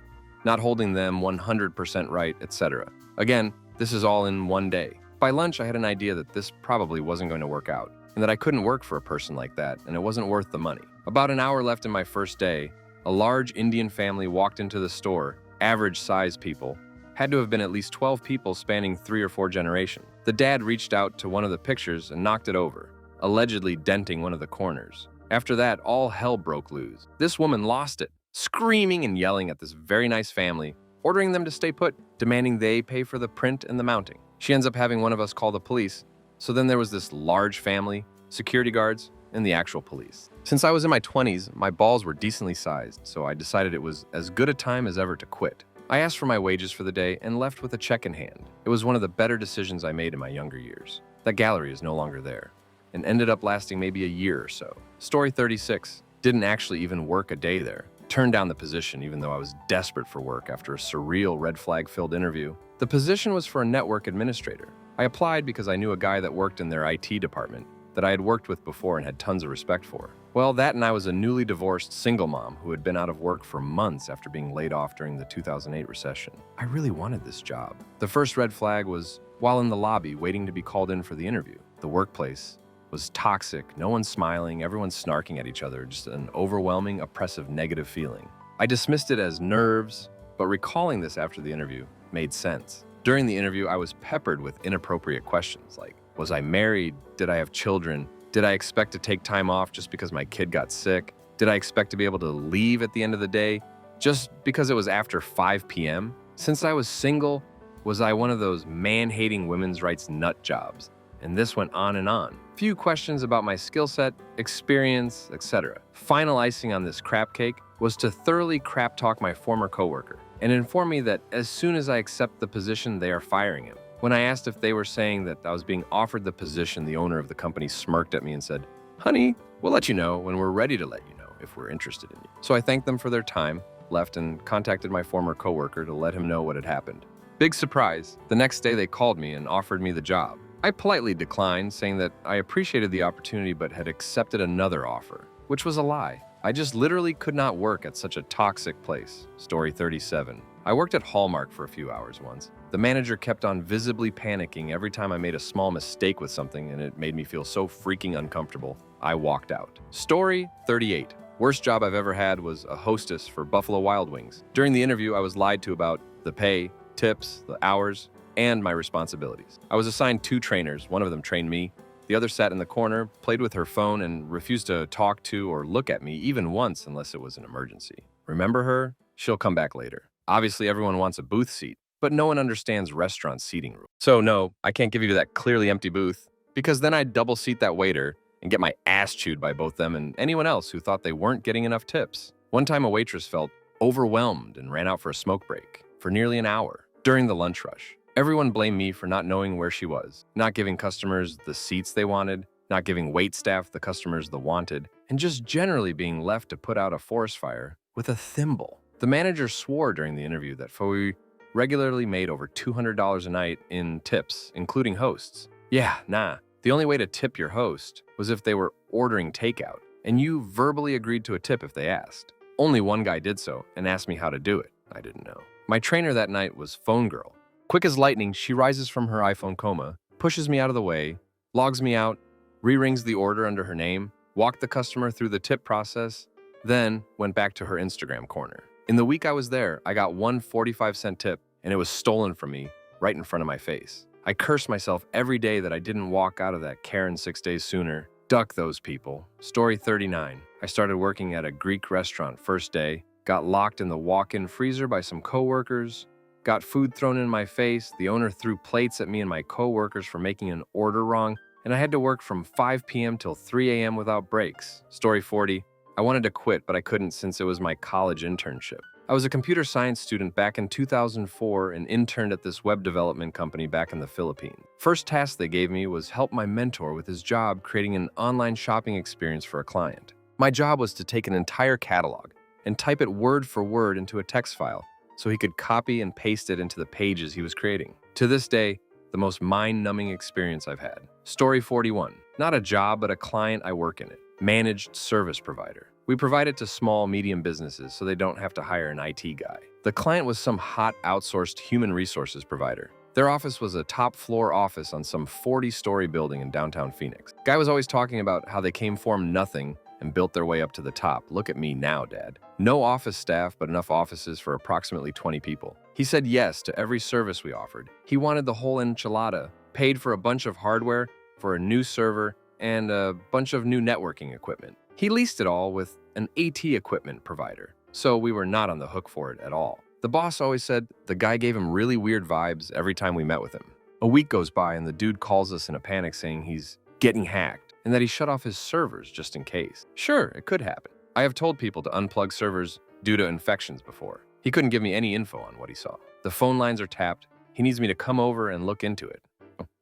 not holding them 100% right, etc. Again, this is all in one day. By lunch, I had an idea that this probably wasn't going to work out and that I couldn't work for a person like that and it wasn't worth the money. About an hour left in my first day, a large Indian family walked into the store average-size people, had to have been at least 12 people spanning 3 or 4 generations. The dad reached out to one of the pictures and knocked it over, allegedly denting one of the corners. After that, all hell broke loose. This woman lost it, screaming and yelling at this very nice family, ordering them to stay put, demanding they pay for the print and the mounting. She ends up having one of us call the police, so then there was this large family, security guards, and the actual police. Since I was in my 20s, my balls were decently sized, so I decided it was as good a time as ever to quit. I asked for my wages for the day and left with a check in hand. It was one of the better decisions I made in my younger years. That gallery is no longer there, and ended up lasting maybe a year or so. Story 36. Didn't actually even work a day there. Turned down the position even though I was desperate for work after a surreal red flag-filled interview. The position was for a network administrator. I applied because I knew a guy that worked in their IT department that I had worked with before and had tons of respect for. Well, that and I was a newly divorced single mom who had been out of work for months after being laid off during the 2008 recession. I really wanted this job. The first red flag was while in the lobby waiting to be called in for the interview. The workplace was toxic, no one's smiling, everyone's snarking at each other, just an overwhelming, oppressive, negative feeling. I dismissed it as nerves, but recalling this after the interview made sense. During the interview, I was peppered with inappropriate questions like, was I married? Did I have children? Did I expect to take time off just because my kid got sick? Did I expect to be able to leave at the end of the day just because it was after 5 p.m.? Since I was single, was I one of those man-hating women's rights nut jobs? And this went on and on. Few questions about my skill set, experience, etc. Final icing on this crap cake was to thoroughly crap talk my former coworker and inform me that as soon as I accept the position, they are firing him. When I asked if they were saying that I was being offered the position, the owner of the company smirked at me and said, "Honey, we'll let you know when we're ready to let you know if we're interested in you." So I thanked them for their time, left, and contacted my former coworker to let him know what had happened. Big surprise, the next day they called me and offered me the job. I politely declined, saying that I appreciated the opportunity but had accepted another offer, which was a lie. I just literally could not work at such a toxic place. Story 37. I worked at Hallmark for a few hours once. The manager kept on visibly panicking every time I made a small mistake with something, and it made me feel so freaking uncomfortable, I walked out. Story 38. Worst job I've ever had was a hostess for Buffalo Wild Wings. During the interview, I was lied to about the pay, tips, the hours, and my responsibilities. I was assigned 2 trainers. One of them trained me. The other sat in the corner, played with her phone, and refused to talk to or look at me even once unless it was an emergency. Remember her? She'll come back later. Obviously, everyone wants a booth seat, but no one understands restaurant seating rules. So no, I can't give you that clearly empty booth, because then I'd double seat that waiter and get my ass chewed by both them and anyone else who thought they weren't getting enough tips. One time a waitress felt overwhelmed and ran out for a smoke break for nearly an hour during the lunch rush. Everyone blamed me for not knowing where she was, not giving customers the seats they wanted, not giving wait staff the customers the wanted, and just generally being left to put out a forest fire with a thimble. The manager swore during the interview that we regularly made over $200 a night in tips, including hosts. Yeah, nah. The only way to tip your host was if they were ordering takeout, and you verbally agreed to a tip if they asked. Only one guy did so and asked me how to do it. I didn't know. My trainer that night was Phone Girl. Quick as lightning, she rises from her iPhone coma, pushes me out of the way, logs me out, re-rings the order under her name, walked the customer through the tip process, then went back to her Instagram corner. In the week I was there, I got one 45-cent tip, and it was stolen from me right in front of my face. I cursed myself every day that I didn't walk out of that Karen 6 days sooner. Duck those people. Story 39. I started working at a Greek restaurant first day, got locked in the walk-in freezer by some coworkers, got food thrown in my face, the owner threw plates at me and my coworkers for making an order wrong, and I had to work from 5 p.m. till 3 a.m. without breaks. Story 40. I wanted to quit, but I couldn't since it was my college internship. I was a computer science student back in 2004 and interned at this web development company back in the Philippines. First task they gave me was help my mentor with his job creating an online shopping experience for a client. My job was to take an entire catalog and type it word for word into a text file so he could copy and paste it into the pages he was creating. To this day, the most mind-numbing experience I've had. Story 41. Not a job, but a client I work in it. Managed service provider. We provide it to small, medium businesses so they don't have to hire an IT guy. The client was some hot outsourced human resources provider. Their office was a top-floor office on some 40-story building in downtown Phoenix. Guy was always talking about how they came from nothing and built their way up to the top. Look at me now, Dad. No office staff, but enough offices for approximately 20 people. He said yes to every service we offered. He wanted the whole enchilada, paid for a bunch of hardware, for a new server, and a bunch of new networking equipment. He leased it all with an AT equipment provider, so we were not on the hook for it at all. The boss always said the guy gave him really weird vibes every time we met with him. A week goes by and the dude calls us in a panic saying he's getting hacked and that he shut off his servers just in case. Sure, it could happen. I have told people to unplug servers due to infections before. He couldn't give me any info on what he saw. The phone lines are tapped. He needs me to come over and look into it.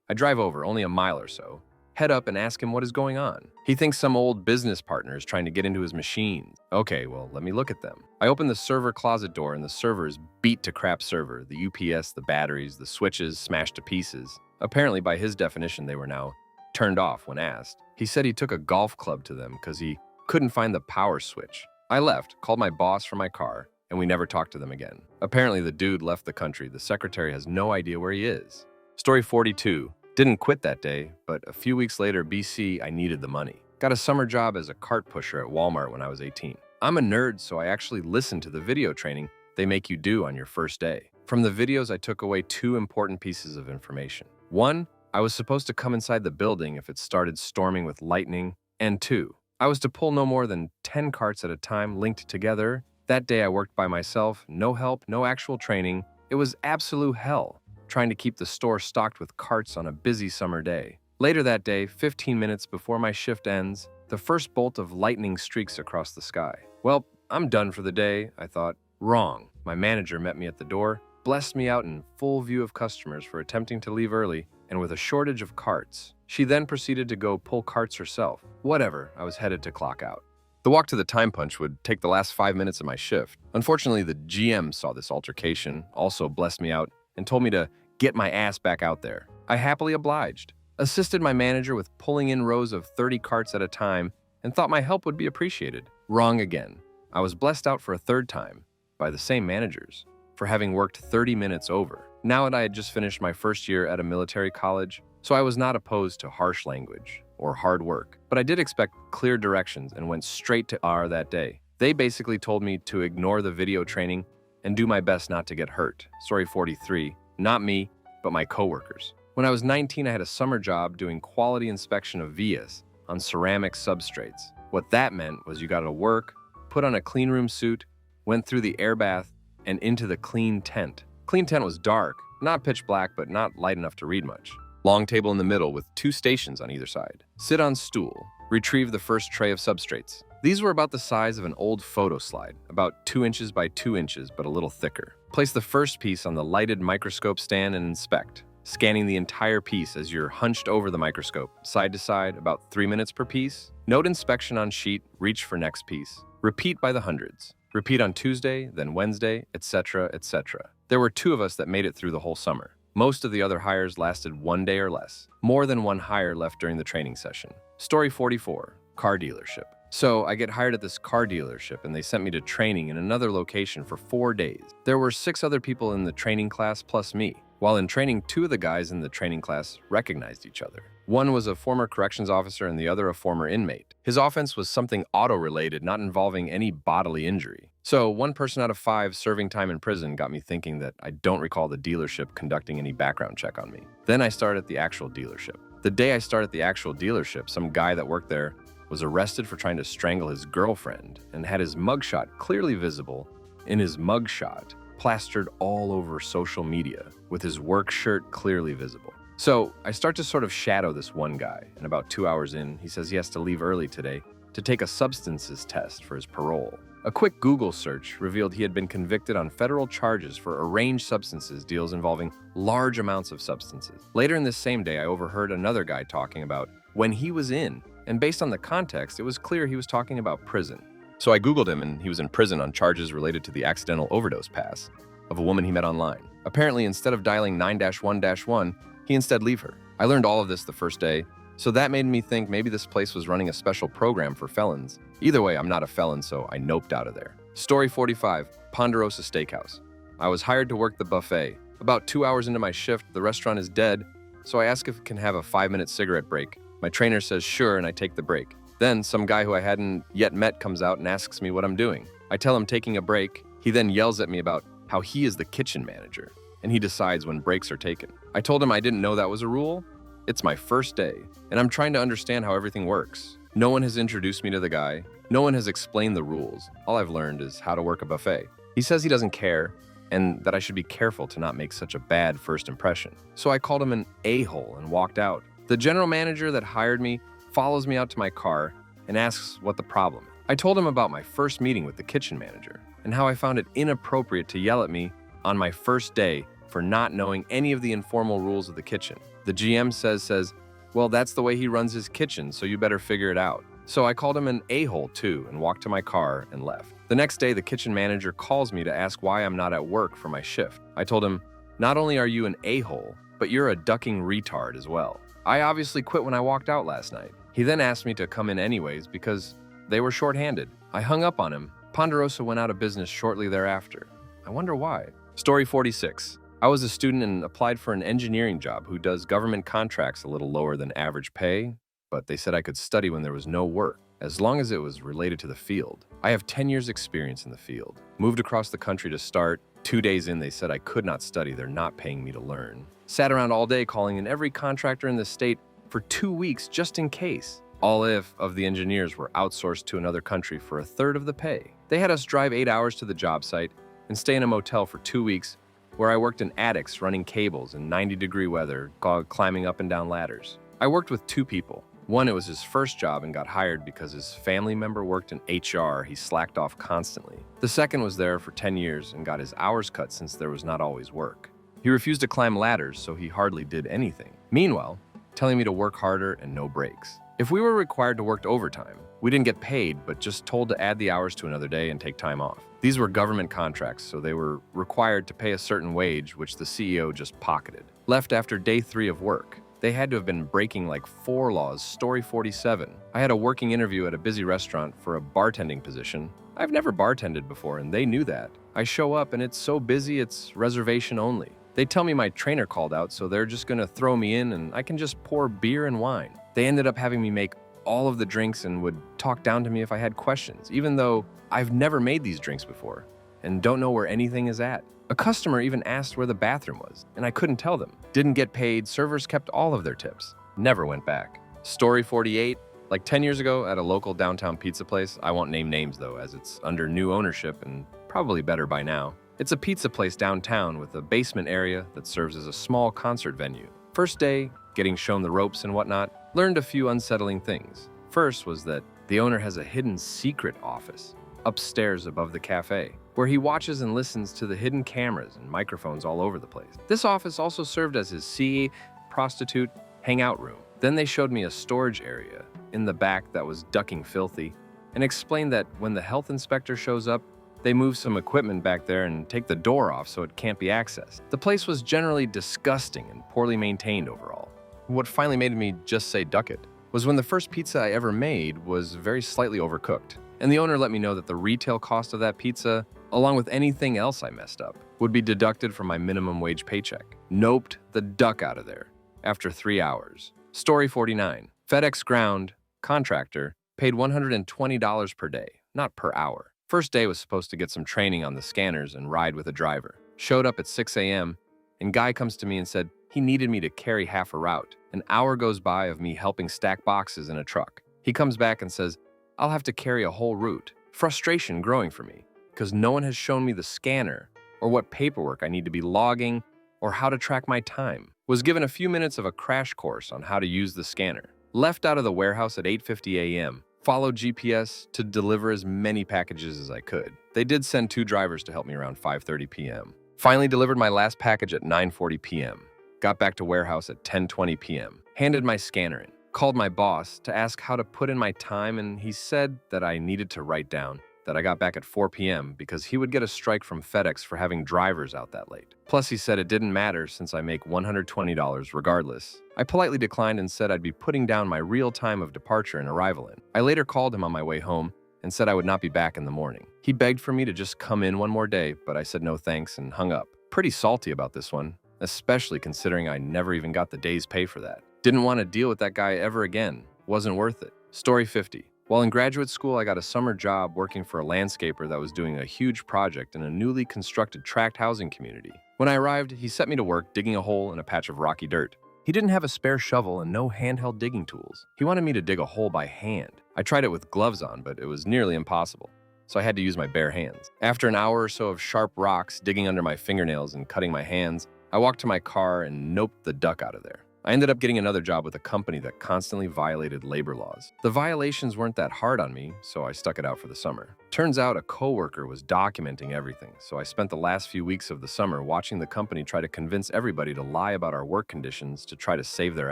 I drive over, only a mile or so, head up and ask him what is going on. He thinks some old business partner is trying to get into his machines. Okay, well, let me look at them. I open the server closet door and the server is beat to crap server. The UPS, the batteries, the switches smashed to pieces. Apparently, by his definition, they were now turned off when asked. He said he took a golf club to them because he couldn't find the power switch. I left, called my boss from my car, and we never talked to them again. Apparently, the dude left the country. The secretary has no idea where he is. Story 42. Didn't quit that day, but a few weeks later, BC, I needed the money. Got a summer job as a cart pusher at Walmart when I was 18. I'm a nerd, so I actually listened to the video training they make you do on your first day. From the videos, I took away 2 important pieces of information. 1, I was supposed to come inside the building if it started storming with lightning. And 2, I was to pull no more than 10 carts at a time linked together. That day I worked by myself, no help, no actual training. It was absolute hell, trying to keep the store stocked with carts on a busy summer day. Later that day, 15 minutes before my shift ends, the first bolt of lightning streaks across the sky. Well, I'm done for the day, I thought. Wrong. My manager met me at the door, blessed me out in full view of customers for attempting to leave early and with a shortage of carts. She then proceeded to go pull carts herself. Whatever, I was headed to clock out. The walk to the time punch would take the last 5 minutes of my shift. Unfortunately, the GM saw this altercation, also blessed me out, and told me to get my ass back out there. I happily obliged, assisted my manager with pulling in rows of 30 carts at a time, and thought my help would be appreciated. Wrong again. I was blessed out for a 3rd time by the same managers for having worked 30 minutes over. Now that I had just finished my first year at a military college, so I was not opposed to harsh language or hard work, but I did expect clear directions and went straight to R that day. They basically told me to ignore the video training and do my best not to get hurt. Story 43. Not me, but my coworkers. When I was 19, I had a summer job doing quality inspection of vias on ceramic substrates. What that meant was you got to work, put on a clean room suit, went through the air bath, and into the clean tent. Clean tent was dark, not pitch black, but not light enough to read much. Long table in the middle with 2 stations on either side. Sit on stool. Retrieve the first tray of substrates. These were about the size of an old photo slide, about 2 inches by 2 inches, but a little thicker. Place the first piece on the lighted microscope stand and inspect, scanning the entire piece as you're hunched over the microscope, side to side, about 3 minutes per piece. Note inspection on sheet, reach for next piece. Repeat by the hundreds. Repeat on Tuesday, then Wednesday, etc., etc. There were 2 of us that made it through the whole summer. Most of the other hires lasted 1 day or less. More than 1 hire left during the training session. Story 44. Car dealership. So I get hired at this car dealership and they sent me to training in another location for 4 days. There were 6 other people in the training class plus me. While in training, 2 of the guys in the training class recognized each other. One was a former corrections officer and the other a former inmate. His offense was something auto-related, not involving any bodily injury. So 1 person out of 5 serving time in prison got me thinking that I don't recall the dealership conducting any background check on me. Then I started at the actual dealership. The day I started at the actual dealership, some guy that worked there was arrested for trying to strangle his girlfriend and had his mugshot clearly visible in his mugshot, plastered all over social media, with his work shirt clearly visible. So I start to sort of shadow this one guy, and about 2 hours in, he says he has to leave early today to take a substances test for his parole. A quick Google search revealed he had been convicted on federal charges for arranged substances deals involving large amounts of substances. Later in this same day, I overheard another guy talking about when he was in, and based on the context, it was clear he was talking about prison. So I Googled him, and he was in prison on charges related to the accidental overdose pass of a woman he met online. Apparently, instead of dialing 9-1-1, he instead leave her. I learned all of this the first day, so that made me think maybe this place was running a special program for felons. Either way, I'm not a felon, so I noped out of there. Story 45, Ponderosa Steakhouse. I was hired to work the buffet. About 2 hours into my shift, the restaurant is dead, so I ask if it can have a 5-minute cigarette break. My trainer says sure, and I take the break. Then some guy who I hadn't yet met comes out and asks me what I'm doing. I tell him taking a break. He then yells at me about how he is the kitchen manager, and he decides when breaks are taken. I told him I didn't know that was a rule. It's my first day, and I'm trying to understand how everything works. No one has introduced me to the guy. No one has explained the rules. All I've learned is how to work a buffet. He says he doesn't care, and that I should be careful to not make such a bad first impression. So I called him an a-hole and walked out. The general manager that hired me follows me out to my car and asks what the problem is. I told him about my first meeting with the kitchen manager and how I found it inappropriate to yell at me on my first day for not knowing any of the informal rules of the kitchen. The GM says, well, that's the way he runs his kitchen, so you better figure it out. So I called him an a-hole too and walked to my car and left. The next day, the kitchen manager calls me to ask why I'm not at work for my shift. I told him, not only are you an a-hole, but you're a ducking retard as well. I obviously quit when I walked out last night. He then asked me to come in anyways because they were shorthanded. I hung up on him. Ponderosa went out of business shortly thereafter. I wonder why. Story 46. I was a student and applied for an engineering job who does government contracts a little lower than average pay, but they said I could study when there was no work, as long as it was related to the field. I have 10 years experience in the field. Moved across the country to start. 2 days in, they said I could not study. They're not paying me to learn. Sat around all day calling in every contractor in the state for 2 weeks just in case. All of the engineers were outsourced to another country for a third of the pay. They had us drive 8 hours to the job site and stay in a motel for 2 weeks where I worked in attics running cables in 90-degree weather, climbing up and down ladders. I worked with 2 people. One, it was his first job and got hired because his family member worked in HR. He slacked off constantly. The second was there for 10 years and got his hours cut since there was not always work. He refused to climb ladders, so he hardly did anything. Meanwhile, telling me to work harder and no breaks. If we were required to work overtime, we didn't get paid, but just told to add the hours to another day and take time off. These were government contracts, so they were required to pay a certain wage, which the CEO just pocketed. Left after day 3 of work. They had to have been breaking like 4 laws. Story 47. I had a working interview at a busy restaurant for a bartending position. I've never bartended before, and they knew that. I show up, and it's so busy, it's reservation only. They tell me my trainer called out, so they're just gonna throw me in, and I can just pour beer and wine. They ended up having me make all of the drinks and would talk down to me if I had questions, even though I've never made these drinks before and don't know where anything is at. A customer even asked where the bathroom was, and I couldn't tell them. Didn't get paid, servers kept all of their tips. Never went back. Story 48. Like 10 years ago at a local downtown pizza place, I won't name names though, as it's under new ownership and probably better by now. It's a pizza place downtown with a basement area that serves as a small concert venue. First day, getting shown the ropes and whatnot, learned a few unsettling things. First was that the owner has a hidden secret office upstairs above the cafe, where he watches and listens to the hidden cameras and microphones all over the place. This office also served as his CE prostitute hangout room. Then they showed me a storage area in the back that was ducking filthy and explained that when the health inspector shows up, they move some equipment back there and take the door off so it can't be accessed. The place was generally disgusting and poorly maintained overall. What finally made me just say duck it was when the first pizza I ever made was very slightly overcooked, and the owner let me know that the retail cost of that pizza, along with anything else I messed up, would be deducted from my minimum wage paycheck. Noped the duck out of there after 3 hours. Story 49. FedEx ground contractor paid $120 per day, not per hour. First day was supposed to get some training on the scanners and ride with a driver. Showed up at 6 a.m. and guy comes to me and said he needed me to carry half a route. An hour goes by of me helping stack boxes in a truck. He comes back and says, I'll have to carry a whole route. Frustration growing for me because no one has shown me the scanner or what paperwork I need to be logging or how to track my time. Was given a few minutes of a crash course on how to use the scanner. Left out of the warehouse at 8:50 a.m. Followed GPS to deliver as many packages as I could. They did send 2 drivers to help me around 5:30 p.m. Finally delivered my last package at 9:40 p.m. Got back to warehouse at 10:20 p.m. Handed my scanner in. Called my boss to ask how to put in my time, and he said that I needed to write down that I got back at 4 p.m. because he would get a strike from FedEx for having drivers out that late. Plus, he said it didn't matter since I make $120 regardless. I politely declined and said I'd be putting down my real time of departure and arrival in. I later called him on my way home and said I would not be back in the morning. He begged for me to just come in one more day, but I said no thanks and hung up. Pretty salty about this one, especially considering I never even got the day's pay for that. Didn't want to deal with that guy ever again. Wasn't worth it. Story 50. While in graduate school, I got a summer job working for a landscaper that was doing a huge project in a newly constructed tract housing community. When I arrived, he set me to work digging a hole in a patch of rocky dirt. He didn't have a spare shovel and no handheld digging tools. He wanted me to dig a hole by hand. I tried it with gloves on, but it was nearly impossible, so I had to use my bare hands. After an hour or so of sharp rocks digging under my fingernails and cutting my hands, I walked to my car and noped the duck out of there. I ended up getting another job with a company that constantly violated labor laws. The violations weren't that hard on me, so I stuck it out for the summer. Turns out a coworker was documenting everything, so I spent the last few weeks of the summer watching the company try to convince everybody to lie about our work conditions to try to save their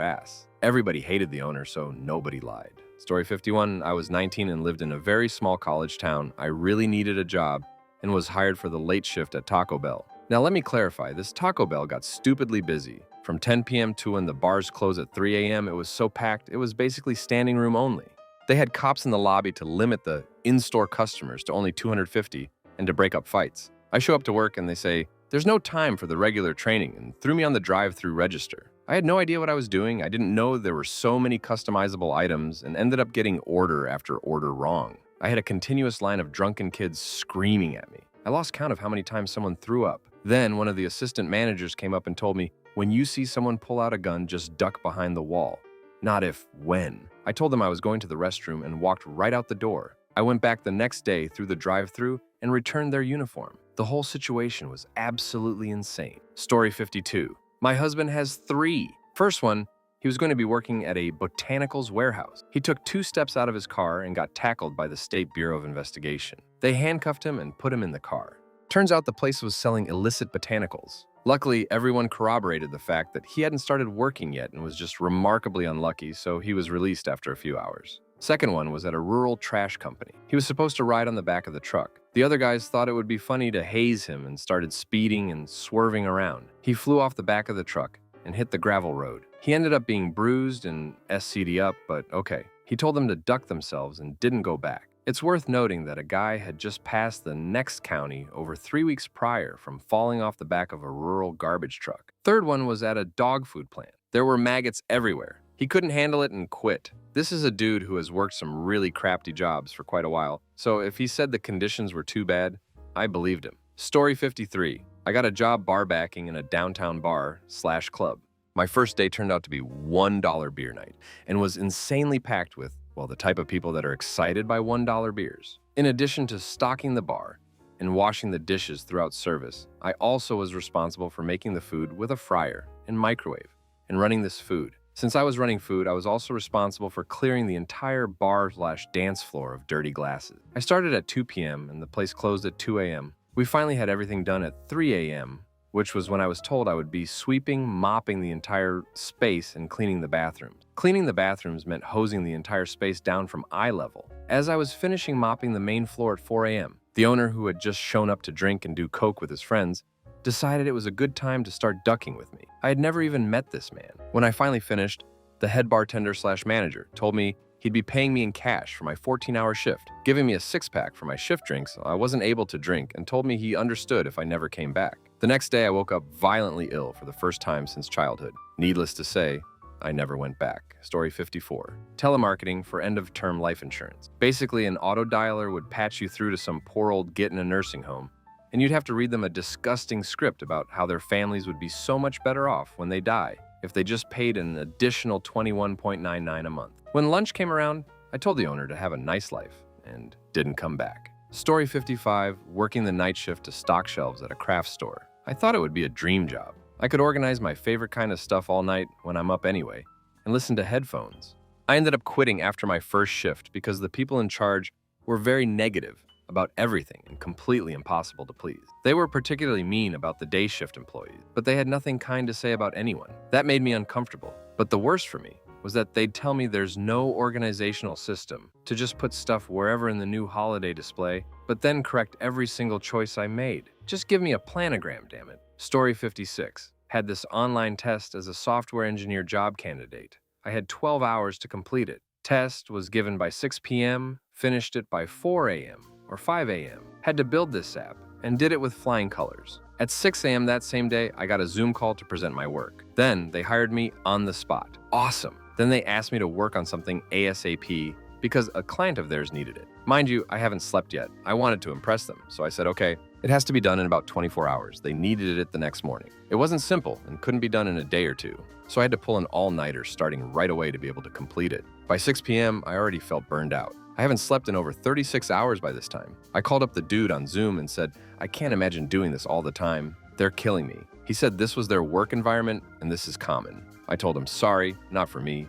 ass. Everybody hated the owner, so nobody lied. Story 51, I was 19 and lived in a very small college town. I really needed a job and was hired for the late shift at Taco Bell. Now let me clarify, this Taco Bell got stupidly busy. From 10 p.m. to when the bars close at 3 a.m., it was so packed, it was basically standing room only. They had cops in the lobby to limit the in-store customers to only 250 and to break up fights. I show up to work and they say, "There's no time for the regular training," and threw me on the drive-through register. I had no idea what I was doing. I didn't know there were so many customizable items and ended up getting order after order wrong. I had a continuous line of drunken kids screaming at me. I lost count of how many times someone threw up. Then one of the assistant managers came up and told me, "When you see someone pull out a gun, just duck behind the wall." Not if, when. I told them I was going to the restroom and walked right out the door. I went back the next day through the drive-thru and returned their uniform. The whole situation was absolutely insane. Story 52. My husband has 3. First one, he was going to be working at a botanicals warehouse. He took 2 steps out of his car and got tackled by the State Bureau of Investigation. They handcuffed him and put him in the car. Turns out the place was selling illicit botanicals. Luckily, everyone corroborated the fact that he hadn't started working yet and was just remarkably unlucky, so he was released after a few hours. Second one was at a rural trash company. He was supposed to ride on the back of the truck. The other guys thought it would be funny to haze him and started speeding and swerving around. He flew off the back of the truck and hit the gravel road. He ended up being bruised and SC'd up, but okay. He told them to duck themselves and didn't go back. It's worth noting that a guy had just passed the next county over 3 weeks prior from falling off the back of a rural garbage truck. Third one was at a dog food plant. There were maggots everywhere. He couldn't handle it and quit. This is a dude who has worked some really crafty jobs for quite a while, so if he said the conditions were too bad, I believed him. Story 53. I got a job bar backing in a downtown bar/club. My first day turned out to be $1 beer night and was insanely packed with, well, the type of people that are excited by $1 beers. In addition to stocking the bar and washing the dishes throughout service, I also was responsible for making the food with a fryer and microwave and running this food. Since I was running food, I was also responsible for clearing the entire bar/dance floor of dirty glasses. I started at 2 p.m. and the place closed at 2 a.m. We finally had everything done at 3 a.m., which was when I was told I would be sweeping, mopping the entire space, and cleaning the bathrooms. Cleaning the bathrooms meant hosing the entire space down from eye level. As I was finishing mopping the main floor at 4 a.m., the owner, who had just shown up to drink and do coke with his friends, decided it was a good time to start ducking with me. I had never even met this man. When I finally finished, the head bartender/manager told me he'd be paying me in cash for my 14-hour shift, giving me a 6-pack for my shift drinks I wasn't able to drink, and told me he understood if I never came back. The next day, I woke up violently ill for the first time since childhood. Needless to say, I never went back. Story 54. Telemarketing for end-of-term life insurance. Basically, an auto dialer would patch you through to some poor old git in a nursing home, and you'd have to read them a disgusting script about how their families would be so much better off when they die if they just paid an additional $21.99 a month. When lunch came around, I told the owner to have a nice life and didn't come back. Story 55. Working the night shift to stock shelves at a craft store. I thought it would be a dream job. I could organize my favorite kind of stuff all night when I'm up anyway and listen to headphones. I ended up quitting after my first shift because the people in charge were very negative about everything and completely impossible to please. They were particularly mean about the day shift employees, but they had nothing kind to say about anyone. That made me uncomfortable. But the worst for me was that they'd tell me there's no organizational system to just put stuff wherever in the new holiday display, but then correct every single choice I made. Just give me a planogram, damn it. Story 56. Had this online test as a software engineer job candidate. I had 12 hours to complete it. Test was given by 6 p.m., finished it by 4 a.m. or 5 a.m. Had to build this app and did it with flying colors. At 6 a.m. that same day, I got a Zoom call to present my work. Then they hired me on the spot. Awesome. Then they asked me to work on something ASAP because a client of theirs needed it. Mind you, I haven't slept yet. I wanted to impress them, so I said, okay, it has to be done in about 24 hours. They needed it the next morning. It wasn't simple and couldn't be done in a day or two, so I had to pull an all-nighter starting right away to be able to complete it. By 6 p.m., I already felt burned out. I haven't slept in over 36 hours by this time. I called up the dude on Zoom and said, I can't imagine doing this all the time. They're killing me. He said this was their work environment and this is common. I told him, sorry, not for me.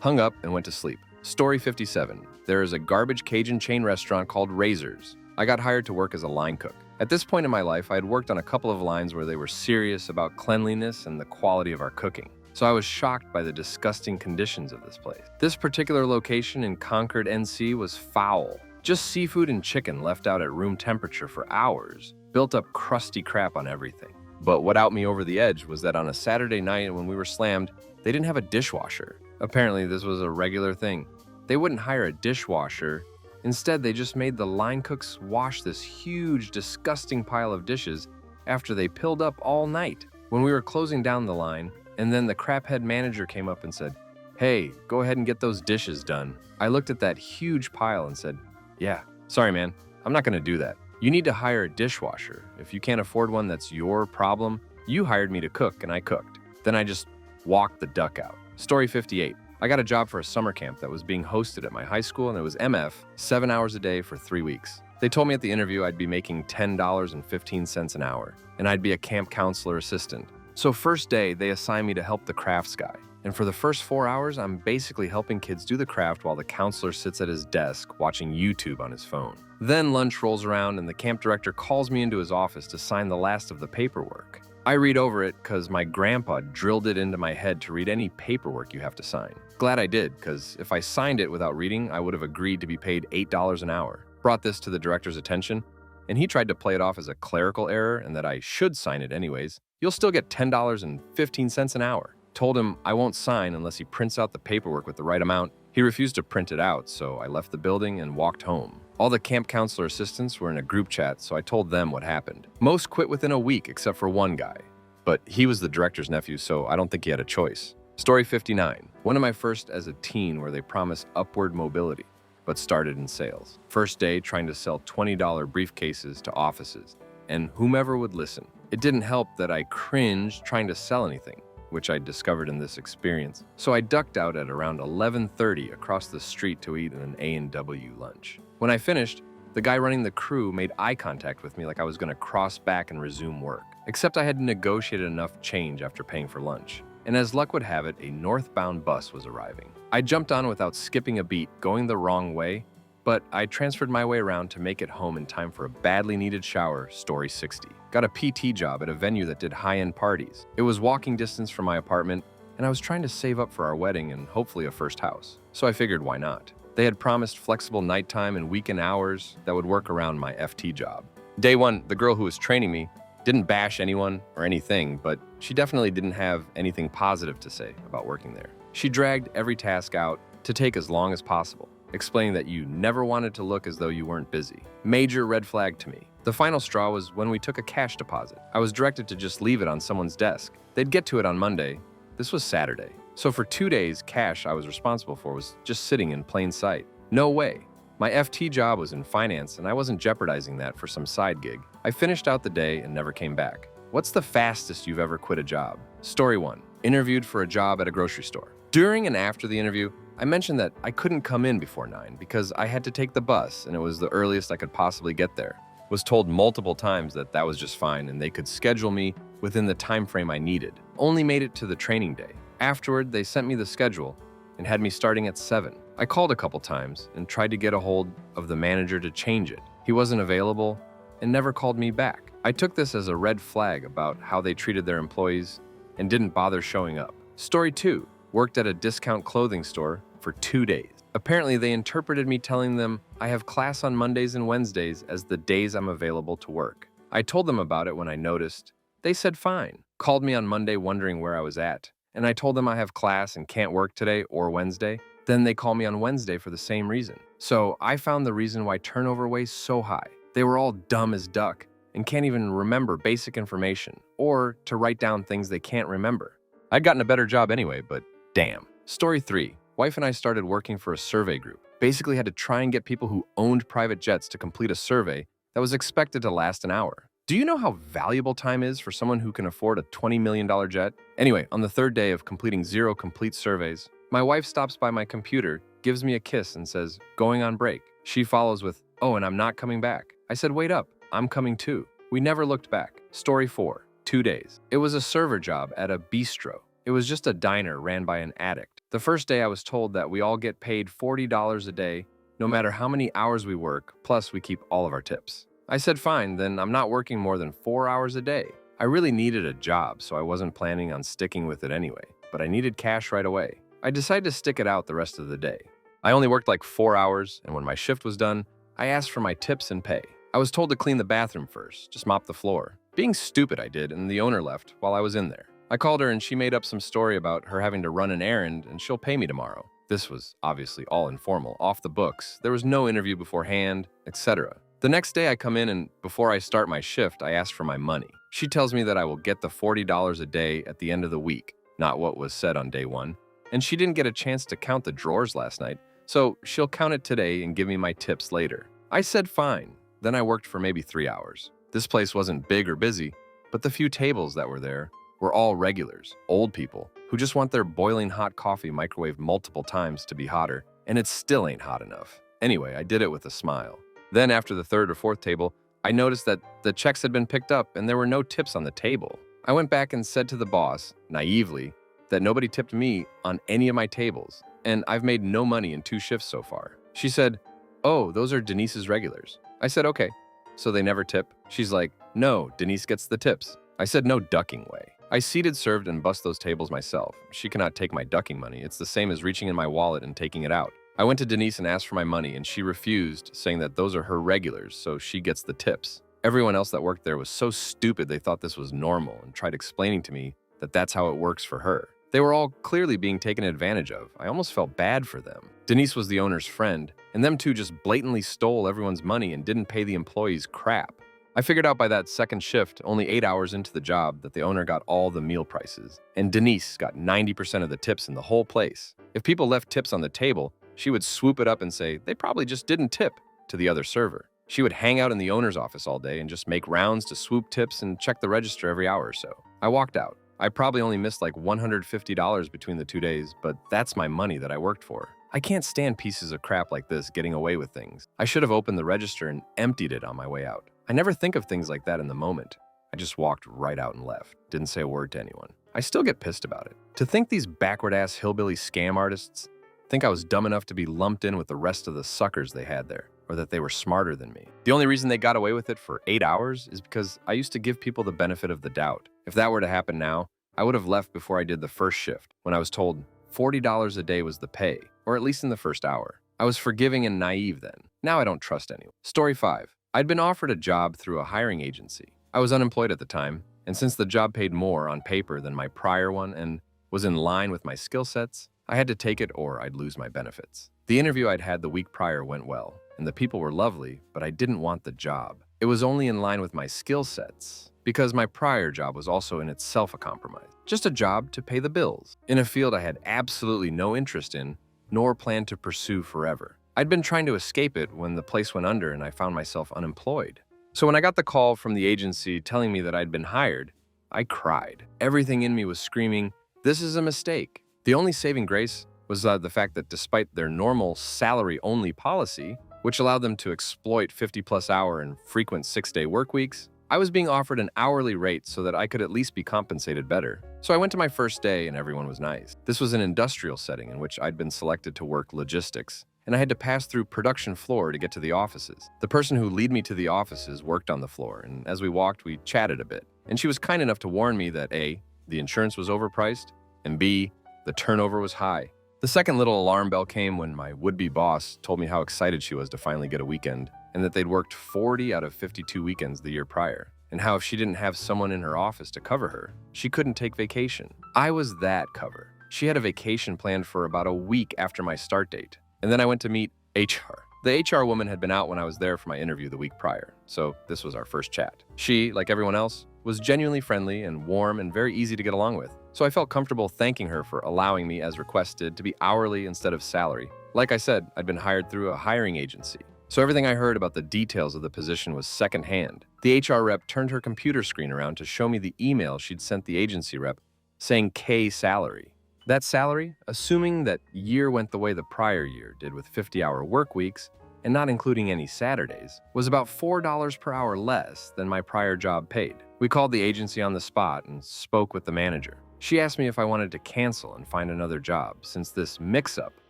Hung up and went to sleep. Story 57. There is a garbage Cajun chain restaurant called Razor's. I got hired to work as a line cook. At this point in my life, I had worked on a couple of lines where they were serious about cleanliness and the quality of our cooking. So I was shocked by the disgusting conditions of this place. This particular location in Concord, NC was foul. Just seafood and chicken left out at room temperature for hours, built up crusty crap on everything. But what out me over the edge was that on a Saturday night when we were slammed, they didn't have a dishwasher. Apparently this was a regular thing. They wouldn't hire a dishwasher. Instead, they just made the line cooks wash this huge, disgusting pile of dishes after they pilled up all night. When we were closing down the line, and then the craphead manager came up and said, hey, go ahead and get those dishes done. I looked at that huge pile and said, yeah, sorry man, I'm not gonna do that. You need to hire a dishwasher. If you can't afford one, that's your problem. You hired me to cook and I cooked. Then I just walked the duck out. Story 58. I got a job for a summer camp that was being hosted at my high school and it was MF, 7 hours a day for 3 weeks. They told me at the interview I'd be making $10.15 an hour and I'd be a camp counselor assistant. So first day, they assigned me to help the crafts guy. And for the first 4 hours, I'm basically helping kids do the craft while the counselor sits at his desk watching YouTube on his phone. Then lunch rolls around and the camp director calls me into his office to sign the last of the paperwork. I read over it because my grandpa drilled it into my head to read any paperwork you have to sign. Glad I did, because if I signed it without reading, I would have agreed to be paid $8 an hour. Brought this to the director's attention, and he tried to play it off as a clerical error and that I should sign it anyways. You'll still get $10.15 an hour. Told him I won't sign unless he prints out the paperwork with the right amount. He refused to print it out, so I left the building and walked home. All the camp counselor assistants were in a group chat, so I told them what happened. Most quit within a week except for one guy. But he was the director's nephew, so I don't think he had a choice. Story 59. One of my first as a teen where they promised upward mobility, but started in sales. First day trying to sell $20 briefcases to offices, and whomever would listen. It didn't help that I cringed trying to sell anything, which I discovered in this experience. So I ducked out at around 11:30 across the street to eat an A&W lunch. When I finished, the guy running the crew made eye contact with me like I was gonna cross back and resume work. Except I had negotiated enough change after paying for lunch. And as luck would have it, a northbound bus was arriving. I jumped on without skipping a beat, going the wrong way, but I transferred my way around to make it home in time for a badly needed shower. Story 60. Got a PT job at a venue that did high-end parties. It was walking distance from my apartment, and I was trying to save up for our wedding and hopefully a first house. So I figured why not? They had promised flexible nighttime and weekend hours that would work around my FT job. Day one, the girl who was training me didn't bash anyone or anything, but she definitely didn't have anything positive to say about working there. She dragged every task out to take as long as possible, explaining that you never wanted to look as though you weren't busy. Major red flag to me. The final straw was when we took a cash deposit. I was directed to just leave it on someone's desk. They'd get to it on Monday. This was Saturday. So for 2 days, cash I was responsible for was just sitting in plain sight. No way. My FT job was in finance and I wasn't jeopardizing that for some side gig. I finished out the day and never came back. What's the fastest you've ever quit a job? Story 1. Interviewed for a job at a grocery store. During and after the interview, I mentioned that I couldn't come in before 9 because I had to take the bus and it was the earliest I could possibly get there. Was told multiple times that that was just fine and they could schedule me within the time frame I needed. Only made it to the training day. Afterward, they sent me the schedule and had me starting at 7. I called a couple times and tried to get a hold of the manager to change it. He wasn't available and never called me back. I took this as a red flag about how they treated their employees and didn't bother showing up. Story 2. Worked at a discount clothing store for 2 days. Apparently, they interpreted me telling them I have class on Mondays and Wednesdays as the days I'm available to work. I told them about it when I noticed. They said fine. Called me on Monday wondering where I was at. And I told them I have class and can't work today or Wednesday. Then they call me on Wednesday for the same reason. So I found the reason why turnover was so high. They were all dumb as duck and can't even remember basic information or to write down things they can't remember. I'd gotten a better job anyway, but damn. Story 3. Wife and I started working for a survey group. Basically had to try and get people who owned private jets to complete a survey that was expected to last an hour. Do you know how valuable time is for someone who can afford a $20 million jet? Anyway, on the third day of completing 0 complete surveys, my wife stops by my computer, gives me a kiss, and says, "Going on break." She follows with, "Oh, and I'm not coming back." I said, "Wait up, I'm coming too." We never looked back. Story 4, 2 days. It was a server job at a bistro. It was just a diner ran by an addict. The first day I was told that we all get paid $40 a day, no matter how many hours we work, plus we keep all of our tips. I said, fine, then I'm not working more than 4 hours a day. I really needed a job, so I wasn't planning on sticking with it anyway, but I needed cash right away. I decided to stick it out the rest of the day. I only worked like 4 hours, and when my shift was done, I asked for my tips and pay. I was told to clean the bathroom first, just mop the floor. Being stupid, I did, and the owner left while I was in there. I called her and she made up some story about her having to run an errand and she'll pay me tomorrow. This was obviously all informal, off the books. There was no interview beforehand, etc. The next day I come in and before I start my shift, I ask for my money. She tells me that I will get the $40 a day at the end of the week, not what was said on day 1. And she didn't get a chance to count the drawers last night, so she'll count it today and give me my tips later. I said fine. Then I worked for maybe 3 hours. This place wasn't big or busy, but the few tables that were there were all regulars, old people, who just want their boiling hot coffee microwaved multiple times to be hotter, and it still ain't hot enough. Anyway, I did it with a smile. Then after the 3rd or 4th table, I noticed that the checks had been picked up and there were no tips on the table. I went back and said to the boss, naively, that nobody tipped me on any of my tables, and I've made no money in 2 shifts so far. She said, "Oh, those are Denise's regulars." I said, "Okay, so they never tip?" She's like, "No, Denise gets the tips." I said, "No ducking way." I seated, served, and bussed those tables myself. She cannot take my ducking money. It's the same as reaching in my wallet and taking it out. I went to Denise and asked for my money, and she refused, saying that those are her regulars, so she gets the tips. Everyone else that worked there was so stupid they thought this was normal and tried explaining to me that that's how it works for her. They were all clearly being taken advantage of. I almost felt bad for them. Denise was the owner's friend, and them two just blatantly stole everyone's money and didn't pay the employees crap. I figured out by that second shift, only 8 hours into the job, that the owner got all the meal prices, and Denise got 90% of the tips in the whole place. If people left tips on the table, she would swoop it up and say, "They probably just didn't tip," to the other server. She would hang out in the owner's office all day and just make rounds to swoop tips and check the register every hour or so. I walked out. I probably only missed like $150 between the 2 days, but that's my money that I worked for. I can't stand pieces of crap like this getting away with things. I should have opened the register and emptied it on my way out. I never think of things like that in the moment. I just walked right out and left. Didn't say a word to anyone. I still get pissed about it. To think these backward-ass hillbilly scam artists think I was dumb enough to be lumped in with the rest of the suckers they had there, or that they were smarter than me. The only reason they got away with it for 8 hours is because I used to give people the benefit of the doubt. If that were to happen now, I would have left before I did the first shift, when I was told $40 a day was the pay, or at least in the first hour. I was forgiving and naive then. Now I don't trust anyone. Story 5. I'd been offered a job through a hiring agency. I was unemployed at the time, and since the job paid more on paper than my prior one and was in line with my skill sets, I had to take it or I'd lose my benefits. The interview I'd had the week prior went well, and the people were lovely, but I didn't want the job. It was only in line with my skill sets, because my prior job was also in itself a compromise. Just a job to pay the bills, in a field I had absolutely no interest in, nor planned to pursue forever. I'd been trying to escape it when the place went under and I found myself unemployed. So when I got the call from the agency telling me that I'd been hired, I cried. Everything in me was screaming, "This is a mistake." The only saving grace was the fact that despite their normal salary-only policy, which allowed them to exploit 50-plus hour and frequent 6-day work weeks, I was being offered an hourly rate so that I could at least be compensated better. So I went to my first day and everyone was nice. This was an industrial setting in which I'd been selected to work logistics, and I had to pass through production floor to get to the offices. The person who led me to the offices worked on the floor, and as we walked, we chatted a bit. And she was kind enough to warn me that A, the insurance was overpriced, and B, the turnover was high. The second little alarm bell came when my would-be boss told me how excited she was to finally get a weekend, and that they'd worked 40 out of 52 weekends the year prior, and how if she didn't have someone in her office to cover her, she couldn't take vacation. I was that cover. She had a vacation planned for about a week after my start date. And then I went to meet HR. The HR woman had been out when I was there for my interview the week prior, so this was our first chat. She, like everyone else, was genuinely friendly and warm and very easy to get along with. so I felt comfortable thanking her for allowing me, as requested, to be hourly instead of salary. Like I said, I'd been hired through a hiring agency, so everything I heard about the details of the position was secondhand. The HR rep turned her computer screen around to show me the email she'd sent the agency rep saying K salary. That salary, assuming that year went the way the prior year did with 50-hour work weeks, and not including any Saturdays, was about $4 per hour less than my prior job paid. We called the agency on the spot and spoke with the manager. She asked me if I wanted to cancel and find another job, since this mix-up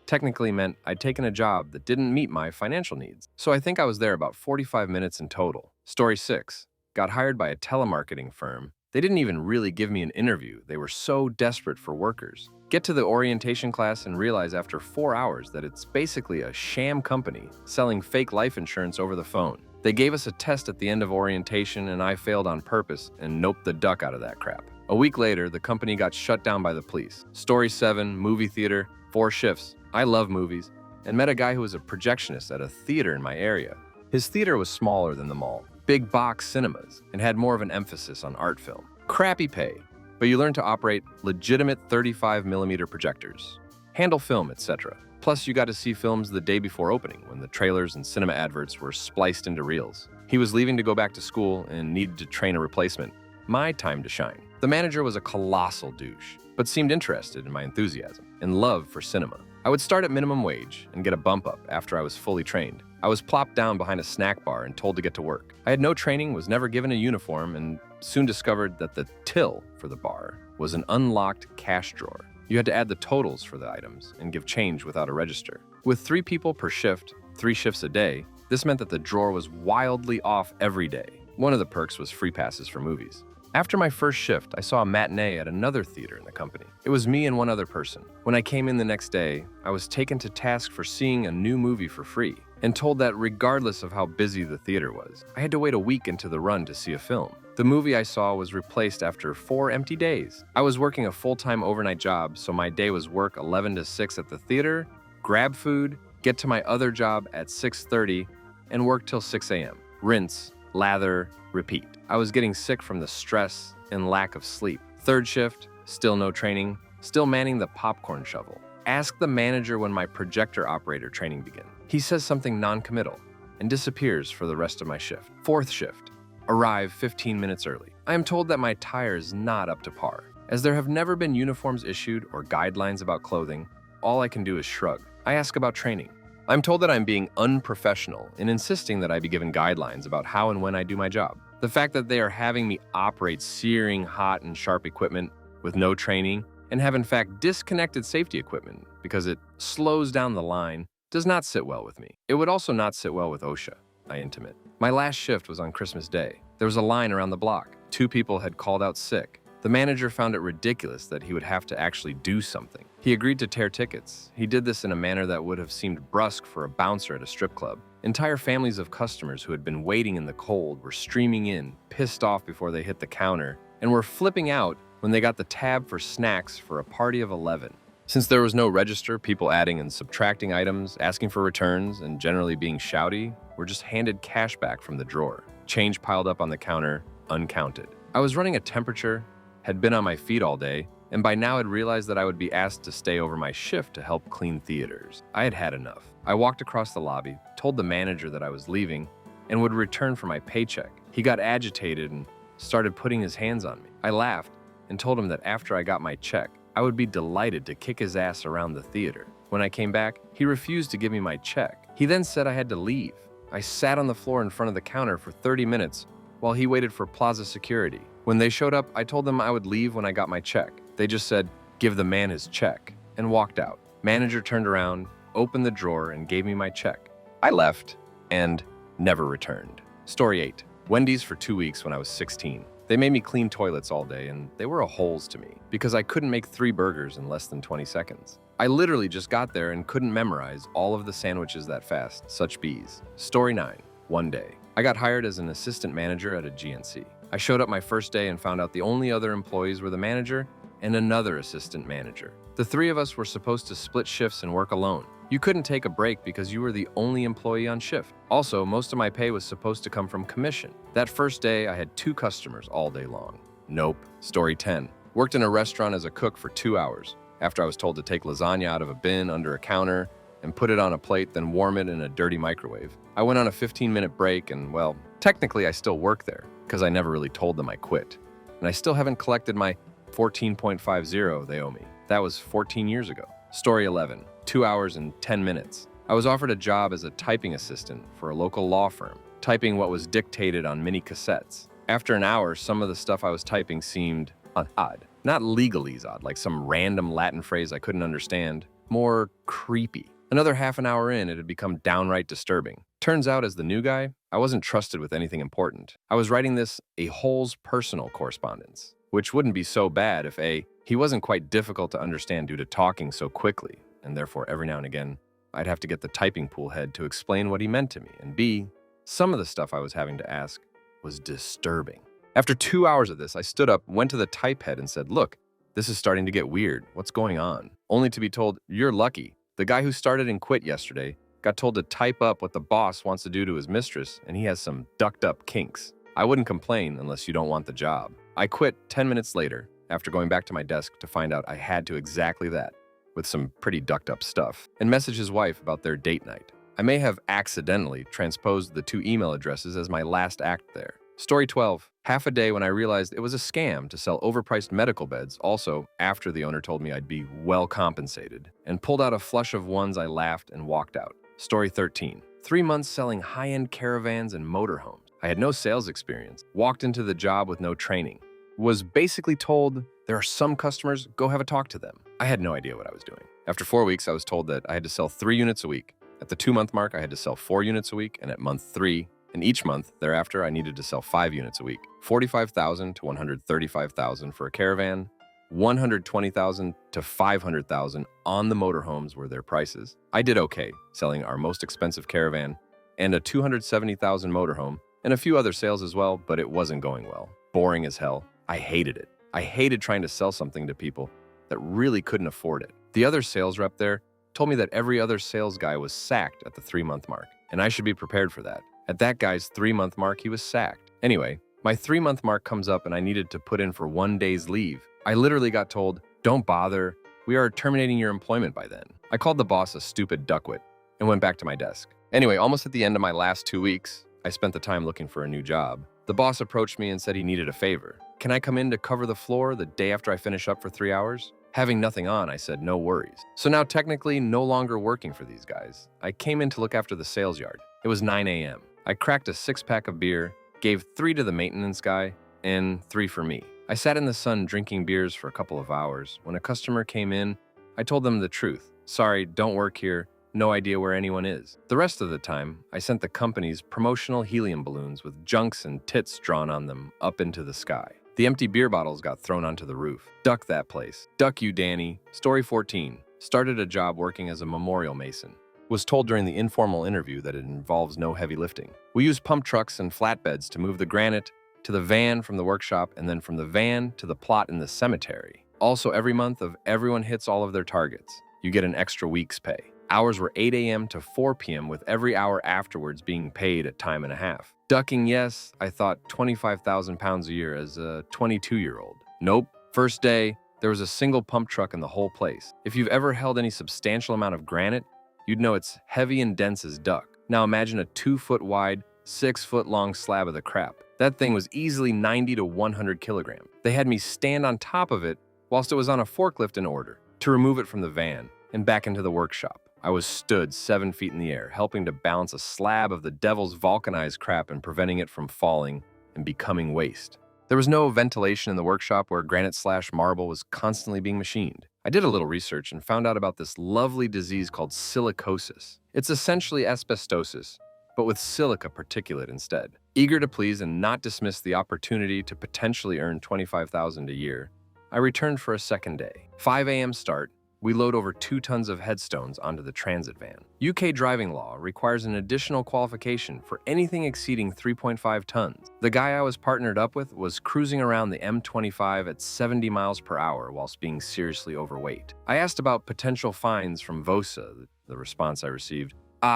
technically meant I'd taken a job that didn't meet my financial needs. So I think I was there about 45 minutes in total. Story 6. Got hired by a telemarketing firm. They didn't even really give me an interview. They were so desperate for workers. Get to the orientation class and realize after 4 hours that it's basically a sham company selling fake life insurance over the phone. They gave us a test at the end of orientation and I failed on purpose and noped the duck out of that crap. A week later, the company got shut down by the police. Story 7, movie theater, 4 shifts. I love movies, and met a guy who was a projectionist at a theater in my area. His theater was smaller than the mall, big box cinemas, and had more of an emphasis on art film. Crappy pay, but you learn to operate legitimate 35mm projectors, handle film, etc. Plus, you got to see films the day before opening when the trailers and cinema adverts were spliced into reels. He was leaving to go back to school and needed to train a replacement. My time to shine. The manager was a colossal douche, but seemed interested in my enthusiasm and love for cinema. I would start at minimum wage and get a bump up after I was fully trained. I was plopped down behind a snack bar and told to get to work. I had no training, was never given a uniform, and soon discovered that the till for the bar was an unlocked cash drawer. You had to add the totals for the items and give change without a register. With 3 people per shift, 3 shifts a day, this meant that the drawer was wildly off every day. One of the perks was free passes for movies. After my first shift, I saw a matinee at another theater in the company. It was me and one other person. When I came in the next day, I was taken to task for seeing a new movie for free and told that regardless of how busy the theater was, I had to wait a week into the run to see a film. The movie I saw was replaced after 4 empty days. I was working a full-time overnight job, so my day was work 11 to 6 at the theater, grab food, get to my other job at 6:30, and work till 6 a.m. Rinse, lather, repeat. I was getting sick from the stress and lack of sleep. Third shift, still no training, still manning the popcorn shovel. Ask the manager when my projector operator training began. He says something non-committal and disappears for the rest of my shift. Fourth shift, arrive 15 minutes early. I am told that my tire is not up to par. As there have never been uniforms issued or guidelines about clothing, all I can do is shrug. I ask about training. I'm told that I'm being unprofessional in insisting that I be given guidelines about how and when I do my job. The fact that they are having me operate searing hot and sharp equipment with no training and have in fact disconnected safety equipment because it slows down the line does not sit well with me. It would also not sit well with OSHA, I intimate. My last shift was on Christmas Day. There was a line around the block. 2 people had called out sick. The manager found it ridiculous that he would have to actually do something. He agreed to tear tickets. He did this in a manner that would have seemed brusque for a bouncer at a strip club. Entire families of customers who had been waiting in the cold were streaming in, pissed off before they hit the counter, and were flipping out when they got the tab for snacks for a party of 11. Since there was no register, people adding and subtracting items, asking for returns, and generally being shouty, were just handed cash back from the drawer. Change piled up on the counter, uncounted. I was running a temperature, had been on my feet all day, and by now had realized that I would be asked to stay over my shift to help clean theaters. I had had enough. I walked across the lobby, told the manager that I was leaving, and would return for my paycheck. He got agitated and started putting his hands on me. I laughed and told him that after I got my check, I would be delighted to kick his ass around the theater. When I came back, he refused to give me my check. He then said I had to leave. I sat on the floor in front of the counter for 30 minutes while he waited for plaza security. When they showed up, I told them I would leave when I got my check. They just said, "Give the man his check," and walked out. Manager turned around, opened the drawer, and gave me my check. I left and never returned. Story 8. Wendy's for 2 weeks when I was 16. They made me clean toilets all day, and they were a holes to me because I couldn't make 3 burgers in less than 20 seconds. I literally just got there and couldn't memorize all of the sandwiches that fast. Such bees. Story 9. One day. I got hired as an assistant manager at a GNC. I showed up my first day and found out the only other employees were the manager and another assistant manager. The 3 of us were supposed to split shifts and work alone. You couldn't take a break because you were the only employee on shift. Also, most of my pay was supposed to come from commission. That first day, I had 2 customers all day long. Nope. Story 10. Worked in a restaurant as a cook for 2 hours, after I was told to take lasagna out of a bin under a counter and put it on a plate, then warm it in a dirty microwave. I went on a 15-minute break and, well, technically I still work there because I never really told them I quit. And I still haven't collected my $14.50 they owe me. That was 14 years ago. Story 11, 2 hours and 10 minutes. I was offered a job as a typing assistant for a local law firm, typing what was dictated on mini cassettes. After an hour, some of the stuff I was typing seemed odd. Not legalese odd, like some random Latin phrase I couldn't understand. More creepy. Another half an hour in, it had become downright disturbing. Turns out, as the new guy, I wasn't trusted with anything important. I was writing this a whole's personal correspondence, which wouldn't be so bad if A, he wasn't quite difficult to understand due to talking so quickly, and therefore every now and again, I'd have to get the typing pool head to explain what he meant to me, and B, some of the stuff I was having to ask was disturbing. After 2 hours of this, I stood up, went to the type head and said, "Look, this is starting to get weird. What's going on?" Only to be told, "You're lucky. The guy who started and quit yesterday got told to type up what the boss wants to do to his mistress, and he has some ducked-up kinks. I wouldn't complain unless you don't want the job." I quit 10 minutes later, after going back to my desk to find out I had to exactly that, with some pretty ducked-up stuff, and message his wife about their date night. I may have accidentally transposed the 2 email addresses as my last act there. Story 12, half a day when I realized it was a scam to sell overpriced medical beds, also after the owner told me I'd be well compensated, and pulled out a flush of ones. I laughed and walked out. Story 13, 3 months selling high-end caravans and motorhomes. I had no sales experience, walked into the job with no training, was basically told there are some customers, go have a talk to them. I had no idea what I was doing. After 4 weeks, I was told that I had to sell 3 units a week. At the 2-month mark, I had to sell 4 units a week, and at month 3, and each month thereafter, I needed to sell 5 units a week. $45,000 to $135,000 for a caravan, $120,000 to $500,000 on the motorhomes were their prices. I did okay, selling our most expensive caravan and a $270,000 motorhome, and a few other sales as well, but it wasn't going well. Boring as hell. I hated it. I hated trying to sell something to people that really couldn't afford it. The other sales rep there told me that every other sales guy was sacked at the 3-month mark, and I should be prepared for that. At that guy's 3-month mark, he was sacked. Anyway, my 3-month mark comes up and I needed to put in for 1 day's leave. I literally got told, "Don't bother, we are terminating your employment by then." I called the boss a stupid duckwit and went back to my desk. Anyway, almost at the end of my last 2 weeks, I spent the time looking for a new job. The boss approached me and said he needed a favor. "Can I come in to cover the floor the day after I finish up for 3 hours?" Having nothing on, I said no worries. So now technically no longer working for these guys. I came in to look after the sales yard. It was 9 a.m. I cracked a 6-pack of beer, gave 3 to the maintenance guy, and 3 for me. I sat in the sun drinking beers for a couple of hours. When a customer came in, I told them the truth. "Sorry, don't work here. No idea where anyone is." The rest of the time, I sent the company's promotional helium balloons with junks and tits drawn on them up into the sky. The empty beer bottles got thrown onto the roof. Duck that place. Duck you, Danny. Story 14. Started a job working as a memorial mason. Was told during the informal interview that it involves no heavy lifting. We use pump trucks and flatbeds to move the granite to the van from the workshop and then from the van to the plot in the cemetery. Also, every month if everyone hits all of their targets, you get an extra week's pay. Hours were 8 a.m. to 4 p.m. with every hour afterwards being paid at time and a half. Ducking, yes, I thought 25,000 pounds a year as a 22-year-old. Nope. First day, there was a single pump truck in the whole place. If you've ever held any substantial amount of granite, you'd know it's heavy and dense as duck. Now imagine a 2-foot wide, 6-foot long slab of the crap. That thing was easily 90 to 100 kilograms. They had me stand on top of it whilst it was on a forklift in order to remove it from the van and back into the workshop. I was stood 7 feet in the air, helping to balance a slab of the devil's vulcanized crap and preventing it from falling and becoming waste. There was no ventilation in the workshop where granite/marble was constantly being machined. I did a little research and found out about this lovely disease called silicosis. It's essentially asbestosis, but with silica particulate instead. Eager to please and not dismiss the opportunity to potentially earn $25,000 a year, I returned for a second day. 5 a.m. start. We load over 2 tons of headstones onto the transit van. UK driving law requires an additional qualification for anything exceeding 3.5 tons. The guy I was partnered up with was cruising around the M25 at 70 miles per hour whilst being seriously overweight. I asked about potential fines from VOSA. The response I received,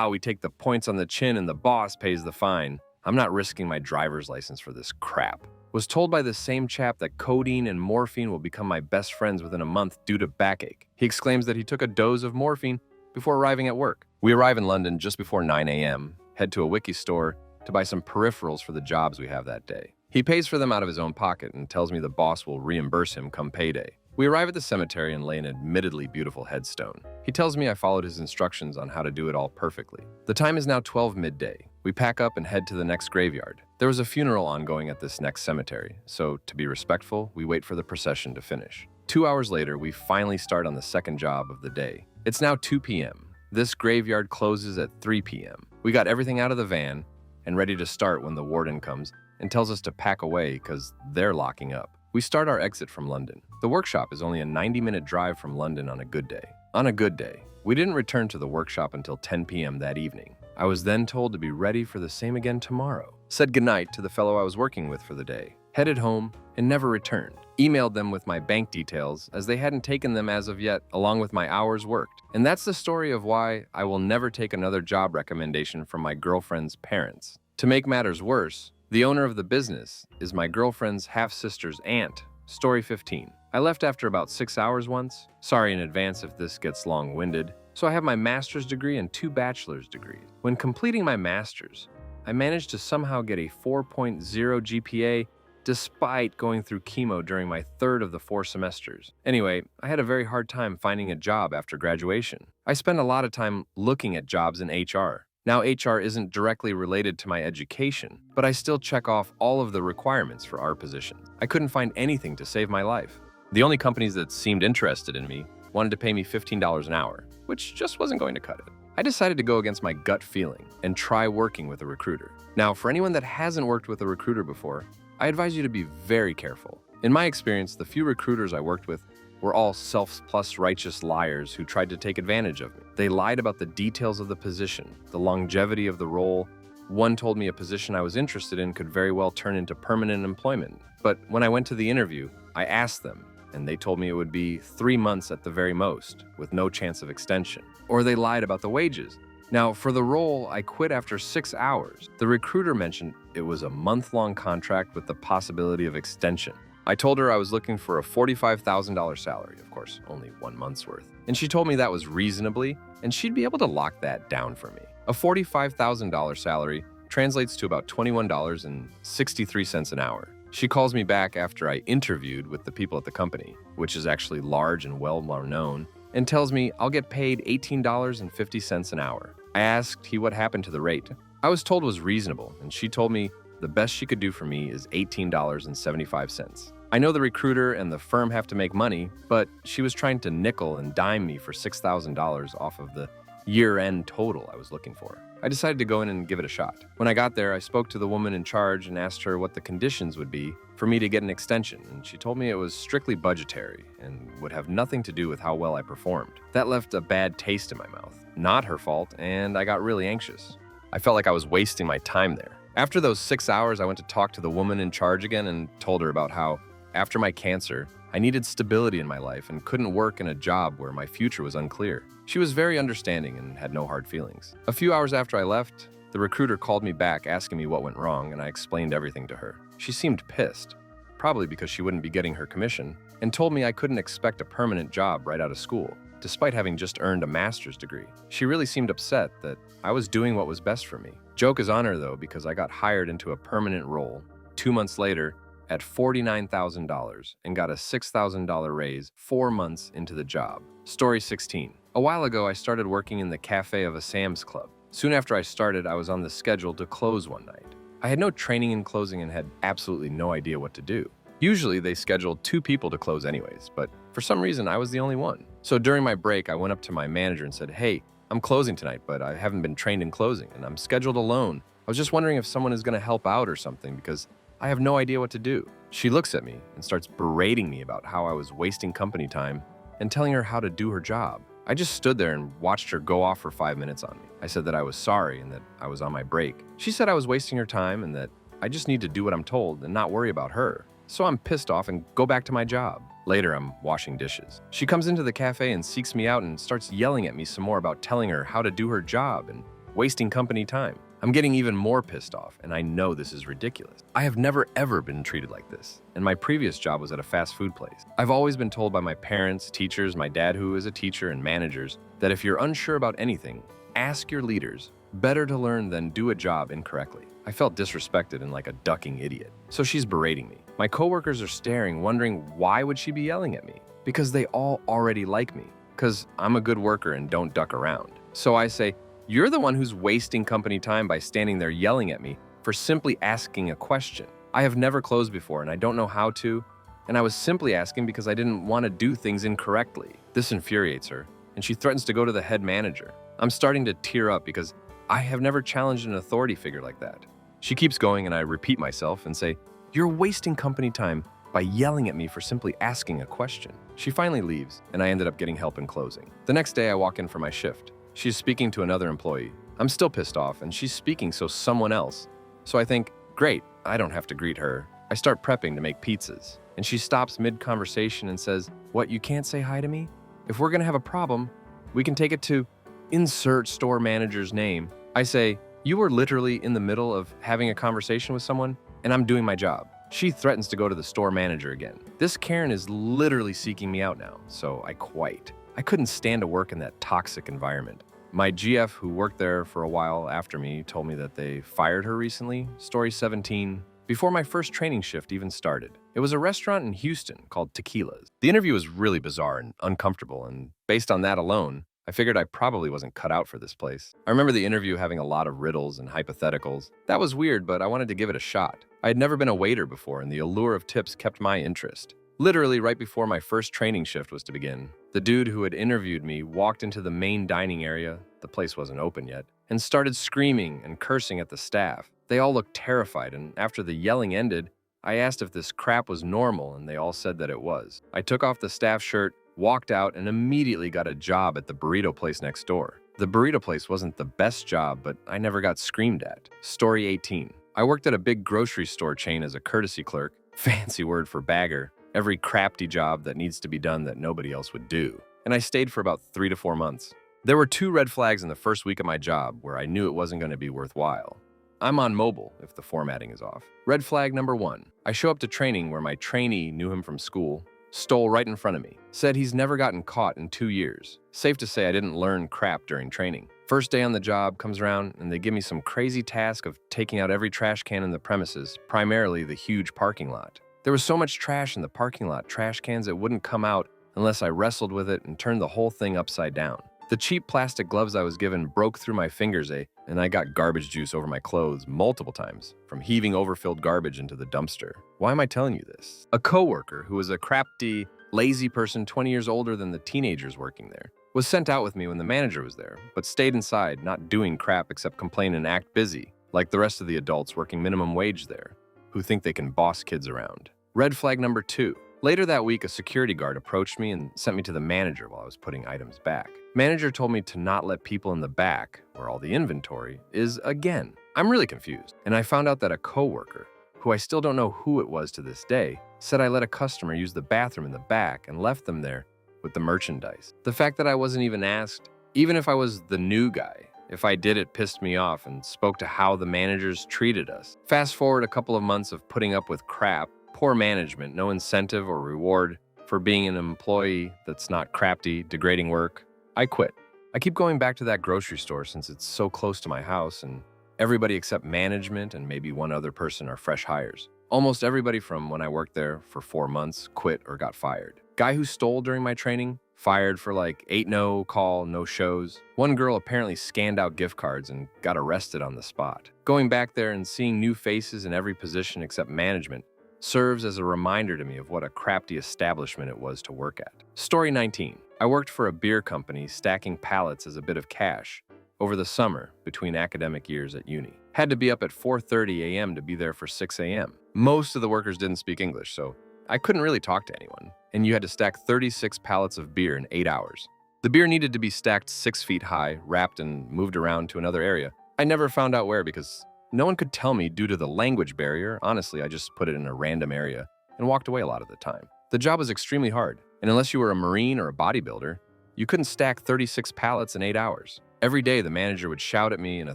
"We take the points on the chin and the boss pays the fine. I'm not risking my driver's license for this crap." Was told by the same chap that codeine and morphine will become my best friends within a month due to backache. He exclaims that he took a dose of morphine before arriving at work. We arrive in London just before 9 a.m., head to a wiki store to buy some peripherals for the jobs we have that day. He pays for them out of his own pocket and tells me the boss will reimburse him come payday. We arrive at the cemetery and lay an admittedly beautiful headstone. He tells me I followed his instructions on how to do it all perfectly. The time is now 12 midday. We pack up and head to the next graveyard. There was a funeral ongoing at this next cemetery, so to be respectful, we wait for the procession to finish. 2 hours later, we finally start on the second job of the day. It's now 2 p.m. This graveyard closes at 3 p.m. We got everything out of the van and ready to start when the warden comes and tells us to pack away because they're locking up. We start our exit from London. The workshop is only a 90-minute drive from London on a good day. On a good day, we didn't return to the workshop until 10 p.m. that evening. I was then told to be ready for the same again tomorrow. Said goodnight to the fellow I was working with for the day. Headed home and never returned. Emailed them with my bank details as they hadn't taken them as of yet, along with my hours worked. And that's the story of why I will never take another job recommendation from my girlfriend's parents. To make matters worse, the owner of the business is my girlfriend's half-sister's aunt. Story 15. I left after about 6 hours once. Sorry in advance if this gets long-winded. So I have my master's degree and 2 bachelor's degrees. When completing my master's, I managed to somehow get a 4.0 GPA despite going through chemo during my 3rd of the 4 semesters. Anyway, I had a very hard time finding a job after graduation. I spent a lot of time looking at jobs in HR. Now, HR isn't directly related to my education, but I still check off all of the requirements for our position. I couldn't find anything to save my life. The only companies that seemed interested in me wanted to pay me $15 an hour, which just wasn't going to cut it. I decided to go against my gut feeling and try working with a recruiter. Now, for anyone that hasn't worked with a recruiter before, I advise you to be very careful. In my experience, the few recruiters I worked with were all self-plus-righteous liars who tried to take advantage of me. They lied about the details of the position, the longevity of the role. One told me a position I was interested in could very well turn into permanent employment. But when I went to the interview, I asked them, and they told me it would be 3 months at the very most, with no chance of extension. Or they lied about the wages. Now, for the role, I quit after 6 hours. The recruiter mentioned it was a month-long contract with the possibility of extension. I told her I was looking for a $45,000 salary, of course, only 1 month's worth. And she told me that was reasonably, and she'd be able to lock that down for me. A $45,000 salary translates to about $21.63 an hour. She calls me back after I interviewed with the people at the company, which is actually large and well-known, and tells me I'll get paid $18.50 an hour. I asked what happened to the rate. I was told it was reasonable, and she told me the best she could do for me is $18.75. I know the recruiter and the firm have to make money, but she was trying to nickel and dime me for $6,000 off of the year-end total I was looking for. I decided to go in and give it a shot. When I got there, I spoke to the woman in charge and asked her what the conditions would be for me to get an extension, and she told me it was strictly budgetary and would have nothing to do with how well I performed. That left a bad taste in my mouth. Not her fault, and I got really anxious. I felt like I was wasting my time there. After those 6 hours, I went to talk to the woman in charge again and told her about how, after my cancer, I needed stability in my life and couldn't work in a job where my future was unclear. She was very understanding and had no hard feelings. A few hours after I left, the recruiter called me back asking me what went wrong, and I explained everything to her. She seemed pissed, probably because she wouldn't be getting her commission, and told me I couldn't expect a permanent job right out of school, despite having just earned a master's degree. She really seemed upset that I was doing what was best for me. Joke is on her, though, because I got hired into a permanent role 2 months later at $49,000 and got a $6,000 raise 4 months into the job. Story 16. A while ago, I started working in the cafe of a Sam's Club. Soon after I started, I was on the schedule to close one night. I had no training in closing and had absolutely no idea what to do. Usually, they scheduled 2 people to close anyways, but for some reason, I was the only one. So during my break, I went up to my manager and said, "Hey, I'm closing tonight, but I haven't been trained in closing, and I'm scheduled alone. I was just wondering if someone is going to help out or something because I have no idea what to do." She looks at me and starts berating me about how I was wasting company time and telling her how to do her job. I just stood there and watched her go off for 5 minutes on me. I said that I was sorry and that I was on my break. She said I was wasting her time and that I just need to do what I'm told and not worry about her. So I'm pissed off and go back to my job. Later, I'm washing dishes. She comes into the cafe and seeks me out and starts yelling at me some more about telling her how to do her job and wasting company time. I'm getting even more pissed off, and I know this is ridiculous. I have never ever been treated like this, and my previous job was at a fast food place. I've always been told by my parents, teachers, my dad who is a teacher, and managers that if you're unsure about anything, ask your leaders. Better to learn than do a job incorrectly. I felt disrespected and like a ducking idiot. So she's berating me. My coworkers are staring, wondering why would she be yelling at me? Because they all already like me. Because I'm a good worker and don't duck around. So I say, you're the one who's wasting company time by standing there yelling at me for simply asking a question. I have never closed before and I don't know how to, and I was simply asking because I didn't want to do things incorrectly. This infuriates her, and she threatens to go to the head manager. I'm starting to tear up because I have never challenged an authority figure like that. She keeps going and I repeat myself and say, you're wasting company time by yelling at me for simply asking a question. She finally leaves, and I ended up getting help in closing. The next day I walk in for my shift. She's speaking to another employee. I'm still pissed off, and she's speaking so someone else. So I think, great, I don't have to greet her. I start prepping to make pizzas, and she stops mid-conversation and says, what, you can't say hi to me? If we're gonna have a problem, we can take it to insert store manager's name. I say, you were literally in the middle of having a conversation with someone, and I'm doing my job. She threatens to go to the store manager again. This Karen is literally seeking me out now, so I quit. I couldn't stand to work in that toxic environment. My GF, who worked there for a while after me, told me that they fired her recently, story 17, before my first training shift even started. It was a restaurant in Houston called Tequila's. The interview was really bizarre and uncomfortable, and based on that alone, I figured I probably wasn't cut out for this place. I remember the interview having a lot of riddles and hypotheticals. That was weird, but I wanted to give it a shot. I had never been a waiter before, and the allure of tips kept my interest. Literally right before my first training shift was to begin, the dude who had interviewed me walked into the main dining area, the place wasn't open yet, and started screaming and cursing at the staff. They all looked terrified, and after the yelling ended, I asked if this crap was normal, and they all said that it was. I took off the staff shirt, walked out, and immediately got a job at the burrito place next door. The burrito place wasn't the best job, but I never got screamed at. Story 18. I worked at a big grocery store chain as a courtesy clerk, fancy word for bagger, every crafty job that needs to be done that nobody else would do. And I stayed for about 3 to 4 months. There were 2 red flags in the first week of my job where I knew it wasn't going to be worthwhile. I'm on mobile if the formatting is off. Red flag number 1. I show up to training where my trainee knew him from school, stole right in front of me, said he's never gotten caught in 2 years. Safe to say I didn't learn crap during training. First day on the job comes around and they give me some crazy task of taking out every trash can in the premises, primarily the huge parking lot. There was so much trash in the parking lot, trash cans, it wouldn't come out unless I wrestled with it and turned the whole thing upside down. The cheap plastic gloves I was given broke through my fingers, and I got garbage juice over my clothes multiple times from heaving overfilled garbage into the dumpster. Why am I telling you this? A coworker who was a crafty, lazy person 20 years older than the teenagers working there was sent out with me when the manager was there, but stayed inside, not doing crap except complain and act busy, like the rest of the adults working minimum wage there, who think they can boss kids around. Red flag number 2. Later that week, a security guard approached me and sent me to the manager while I was putting items back. Manager told me to not let people in the back, where all the inventory is, again. I'm really confused. And I found out that a coworker, who I still don't know who it was to this day, said I let a customer use the bathroom in the back and left them there with the merchandise. The fact that I wasn't even asked, even if I was the new guy, if I did it pissed me off and spoke to how the managers treated us. Fast forward a couple of months of putting up with crap, poor management, no incentive or reward for being an employee that's not crafty, degrading work. I quit. I keep going back to that grocery store since it's so close to my house, and everybody except management and maybe one other person are fresh hires. Almost everybody from when I worked there for 4 months quit or got fired. Guy who stole during my training, fired for like 8 no-call, no-shows. One girl apparently scanned out gift cards and got arrested on the spot. Going back there and seeing new faces in every position except management serves as a reminder to me of what a crafty establishment it was to work at. Story 19. I worked for a beer company stacking pallets as a bit of cash over the summer between academic years at uni. Had to be up at 4:30 a.m. to be there for 6 a.m. Most of the workers didn't speak English, so I couldn't really talk to anyone, and you had to stack 36 pallets of beer in 8 hours. The beer needed to be stacked 6 feet high, wrapped, and moved around to another area. I never found out where because no one could tell me due to the language barrier. Honestly, I just put it in a random area and walked away a lot of the time. The job was extremely hard, and unless you were a Marine or a bodybuilder, you couldn't stack 36 pallets in 8 hours. Every day, the manager would shout at me in a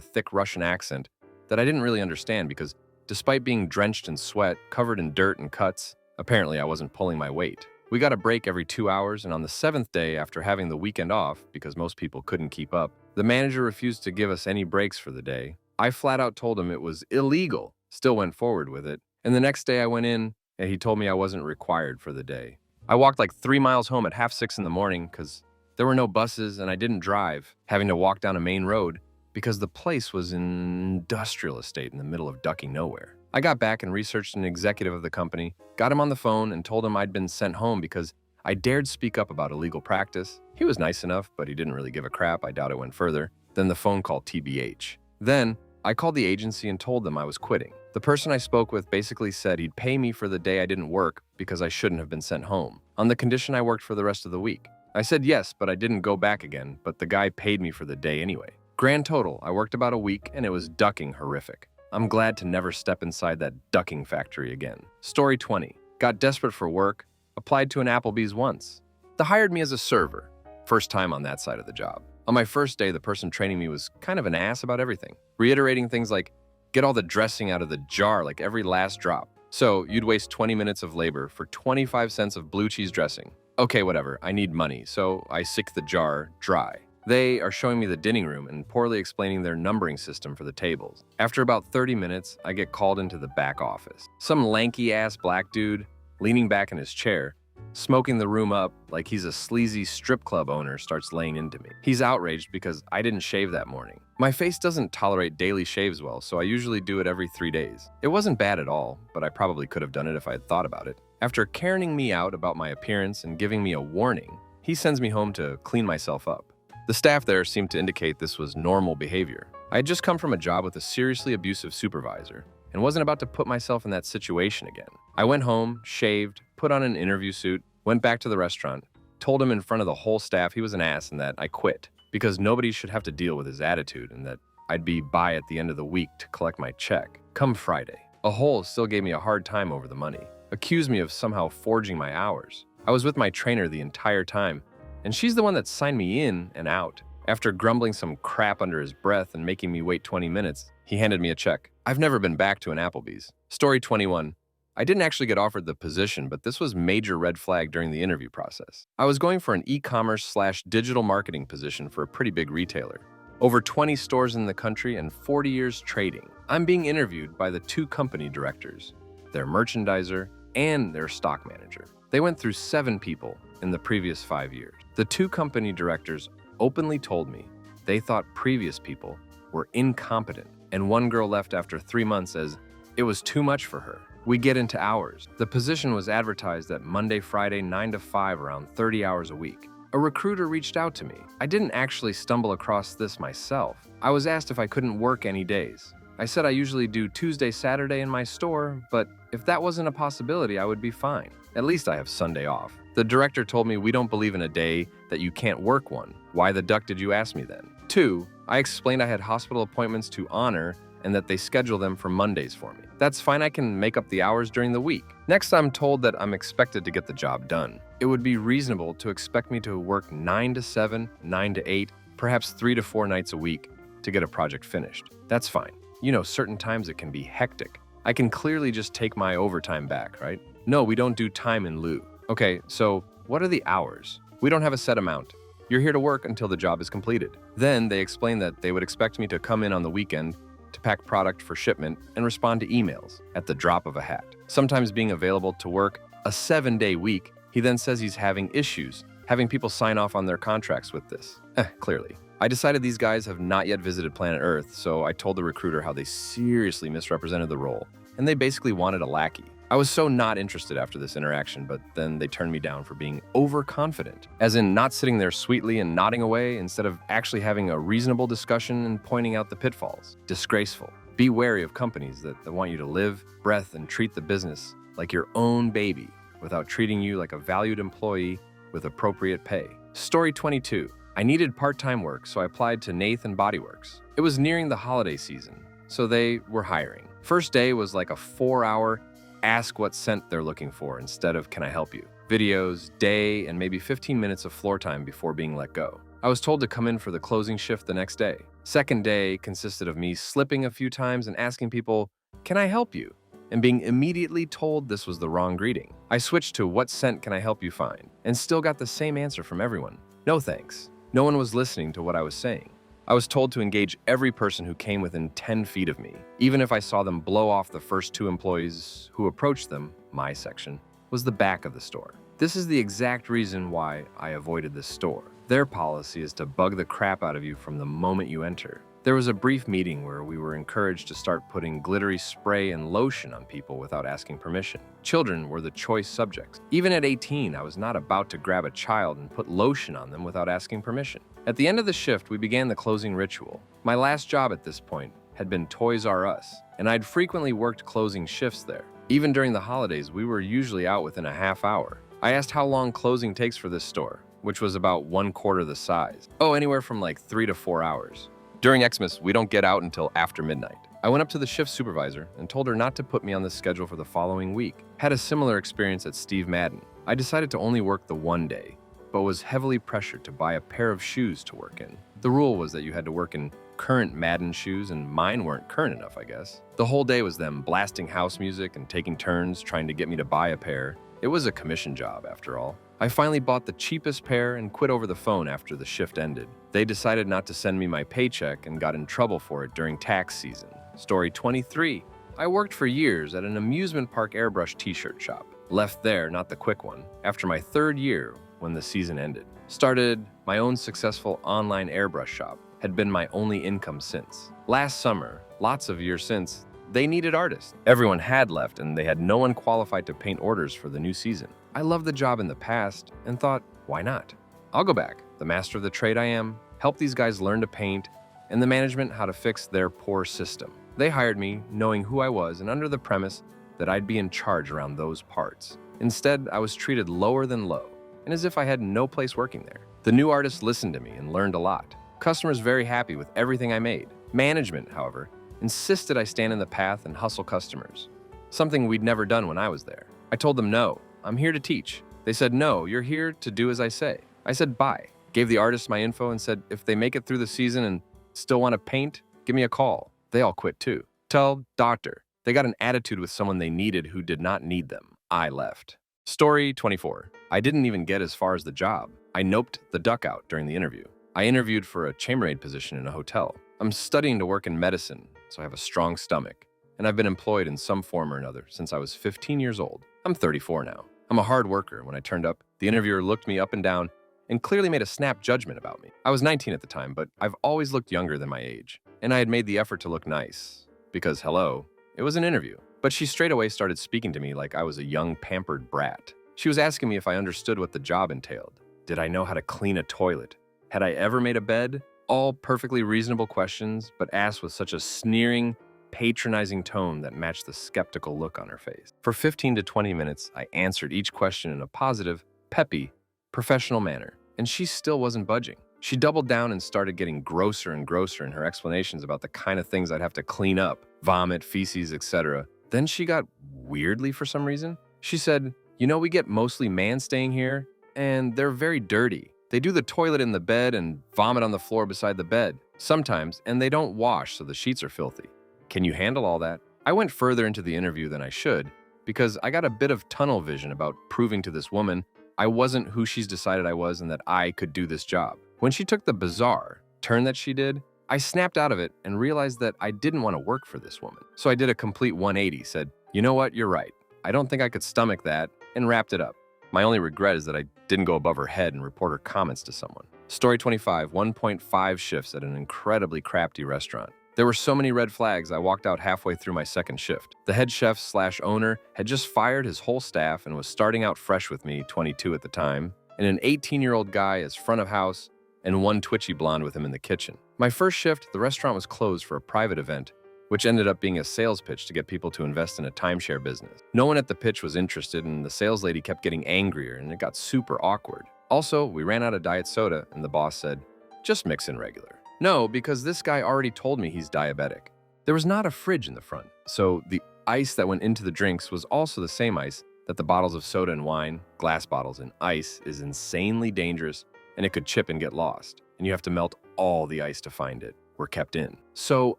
thick Russian accent that I didn't really understand because, despite being drenched in sweat, covered in dirt and cuts, apparently I wasn't pulling my weight. We got a break every 2 hours, and on the seventh day, after having the weekend off, because most people couldn't keep up, the manager refused to give us any breaks for the day. I flat out told him it was illegal, still went forward with it, and the next day I went in, and he told me I wasn't required for the day. I walked like 3 miles home at 5:30 in the morning because there were no buses and I didn't drive, having to walk down a main road because the place was an industrial estate in the middle of ducking nowhere. I got back and researched an executive of the company, got him on the phone, and told him I'd been sent home because I dared speak up about illegal practice. He was nice enough, but he didn't really give a crap. I doubt it went further than the phone call TBH. Then, I called the agency and told them I was quitting. The person I spoke with basically said he'd pay me for the day I didn't work because I shouldn't have been sent home, on the condition I worked for the rest of the week. I said yes, but I didn't go back again, but the guy paid me for the day anyway. Grand total, I worked about a week and it was ducking horrific. I'm glad to never step inside that ducking factory again. Story 20. Got desperate for work, applied to an Applebee's once. They hired me as a server. First time on that side of the job. On my first day, the person training me was kind of an ass about everything, reiterating things like, get all the dressing out of the jar, like every last drop. So you'd waste 20 minutes of labor for 25 cents of blue cheese dressing. Okay, whatever, I need money, so I sick the jar dry. They are showing me the dining room and poorly explaining their numbering system for the tables. After about 30 minutes, I get called into the back office. Some lanky-ass black dude, leaning back in his chair, smoking the room up like he's a sleazy strip club owner, starts laying into me. He's outraged because I didn't shave that morning. My face doesn't tolerate daily shaves well, so I usually do it every 3 days. It wasn't bad at all, but I probably could have done it if I had thought about it. After caring me out about my appearance and giving me a warning, he sends me home to clean myself up. The staff there seemed to indicate this was normal behavior. I had just come from a job with a seriously abusive supervisor and wasn't about to put myself in that situation again. I went home, shaved, put on an interview suit, went back to the restaurant, told him in front of the whole staff he was an ass and that I quit because nobody should have to deal with his attitude and that I'd be by at the end of the week to collect my check. Come Friday, a hole still gave me a hard time over the money, accused me of somehow forging my hours. I was with my trainer the entire time, and she's the one that signed me in and out. After grumbling some crap under his breath and making me wait 20 minutes, he handed me a check. I've never been back to an Applebee's. Story 21. I didn't actually get offered the position, but this was major red flag during the interview process. I was going for an e-commerce/digital marketing position for a pretty big retailer. Over 20 stores in the country and 40 years trading. I'm being interviewed by the 2 company directors, their merchandiser, and their stock manager. They went through 7 people in the previous 5 years. The 2 company directors openly told me they thought previous people were incompetent, and one girl left after 3 months as it was too much for her. We get into hours. The position was advertised at Monday, Friday, 9 to 5, around 30 hours a week. A recruiter reached out to me. I didn't actually stumble across this myself. I was asked if I couldn't work any days. I said I usually do Tuesday, Saturday in my store, but if that wasn't a possibility, I would be fine. At least I have Sunday off. The director told me we don't believe in a day that you can't work one. Why the duck did you ask me then? 2, I explained I had hospital appointments to honor and that they schedule them for Mondays for me. That's fine, I can make up the hours during the week. Next, I'm told that I'm expected to get the job done. It would be reasonable to expect me to work 9 to 7, 9 to 8, perhaps 3 to 4 nights a week to get a project finished. That's fine. You know, certain times it can be hectic. I can clearly just take my overtime back, right? No, we don't do time in lieu. Okay, so what are the hours? We don't have a set amount. You're here to work until the job is completed. Then they explained that they would expect me to come in on the weekend to pack product for shipment and respond to emails at the drop of a hat. Sometimes being available to work a 7-day week, he then says he's having issues, having people sign off on their contracts with this. Clearly. I decided these guys have not yet visited planet Earth, so I told the recruiter how they seriously misrepresented the role, and they basically wanted a lackey. I was so not interested after this interaction, but then they turned me down for being overconfident, as in not sitting there sweetly and nodding away instead of actually having a reasonable discussion and pointing out the pitfalls. Disgraceful. Be wary of companies that want you to live, breath, and treat the business like your own baby without treating you like a valued employee with appropriate pay. Story 22. I needed part-time work, so I applied to Nathan Bodyworks. It was nearing the holiday season, so they were hiring. First day was like a 4-hour ask what scent they're looking for instead of can I help you? Videos, day, and maybe 15 minutes of floor time before being let go. I was told to come in for the closing shift the next day. Second day consisted of me slipping a few times and asking people, "Can I help you?" and being immediately told this was the wrong greeting. I switched to "What scent can I help you find?" and still got the same answer from everyone. No thanks. No one was listening to what I was saying. I was told to engage every person who came within 10 feet of me, even if I saw them blow off the first 2 employees who approached them. My section was the back of the store. This is the exact reason why I avoided this store. Their policy is to bug the crap out of you from the moment you enter. There was a brief meeting where we were encouraged to start putting glittery spray and lotion on people without asking permission. Children were the choice subjects. Even at 18, I was not about to grab a child and put lotion on them without asking permission. At the end of the shift, we began the closing ritual. My last job at this point had been Toys R Us, and I'd frequently worked closing shifts there. Even during the holidays, we were usually out within a half hour. I asked how long closing takes for this store, which was about 1/4 the size. Oh, anywhere from like 3 to 4 hours. During Xmas, we don't get out until after midnight. I went up to the shift supervisor and told her not to put me on the schedule for the following week. Had a similar experience at Steve Madden. I decided to only work the one day, but was heavily pressured to buy a pair of shoes to work in. The rule was that you had to work in current Madden shoes, and mine weren't current enough, I guess. The whole day was them blasting house music and taking turns trying to get me to buy a pair. It was a commission job, after all. I finally bought the cheapest pair and quit over the phone after the shift ended. They decided not to send me my paycheck and got in trouble for it during tax season. Story 23. I worked for years at an amusement park airbrush t-shirt shop. Left there, not the quick one, after my 3rd year when the season ended. Started my own successful online airbrush shop. Had been my only income since. Last summer, lots of years since, they needed artists. Everyone had left and they had no one qualified to paint orders for the new season. I loved the job in the past and thought, why not? I'll go back, the master of the trade I am, help these guys learn to paint, and the management how to fix their poor system. They hired me knowing who I was and under the premise that I'd be in charge around those parts. Instead, I was treated lower than low, and as if I had no place working there. The new artists listened to me and learned a lot. Customers very happy with everything I made. Management, however, insisted I stand in the path and hustle customers, something we'd never done when I was there. I told them no. I'm here to teach. They said, no, you're here to do as I say. I said, bye. Gave the artists my info and said, if they make it through the season and still want to paint, give me a call. They all quit too. Tell doctor. They got an attitude with someone they needed who did not need them. I left. Story 24. I didn't even get as far as the job. I noped the duck out during the interview. I interviewed for a chambermaid position in a hotel. I'm studying to work in medicine, so I have a strong stomach. And I've been employed in some form or another since I was 15 years old. I'm 34 now. I'm a hard worker. When I turned up, the interviewer looked me up and down and clearly made a snap judgment about me. I was 19 at the time, but I've always looked younger than my age. And I had made the effort to look nice. Because, hello, it was an interview. But she straight away started speaking to me like I was a young, pampered brat. She was asking me if I understood what the job entailed. Did I know how to clean a toilet? Had I ever made a bed? All perfectly reasonable questions, but asked with such a sneering, patronizing tone that matched the skeptical look on her face. For 15 to 20 minutes, I answered each question in a positive, peppy, professional manner, and she still wasn't budging. She doubled down and started getting grosser and grosser in her explanations about the kind of things I'd have to clean up, vomit, feces, etc. Then she got weirdly for some reason. She said, you know, we get mostly man staying here, and they're very dirty. They do the toilet in the bed and vomit on the floor beside the bed, sometimes, and they don't wash, so the sheets are filthy. Can you handle all that? I went further into the interview than I should because I got a bit of tunnel vision about proving to this woman I wasn't who she's decided I was and that I could do this job. When she took the bizarre turn that she did, I snapped out of it and realized that I didn't want to work for this woman. So I did a complete 180, said, you know what, you're right. I don't think I could stomach that, and wrapped it up. My only regret is that I didn't go above her head and report her comments to someone. Story 25, 1.5 shifts at an incredibly crafty restaurant. There were so many red flags, I walked out halfway through my second shift. The head chef/owner had just fired his whole staff and was starting out fresh with me, 22 at the time, and an 18-year-old guy as front of house and one twitchy blonde with him in the kitchen. My first shift, the restaurant was closed for a private event, which ended up being a sales pitch to get people to invest in a timeshare business. No one at the pitch was interested, and the sales lady kept getting angrier, and it got super awkward. Also, we ran out of diet soda, and the boss said, just mix in regular. No, because this guy already told me he's diabetic. There was not a fridge in the front, so the ice that went into the drinks was also the same ice that the bottles of soda and wine, glass bottles, and ice is insanely dangerous and it could chip and get lost, and you have to melt all the ice to find it. Were kept in. So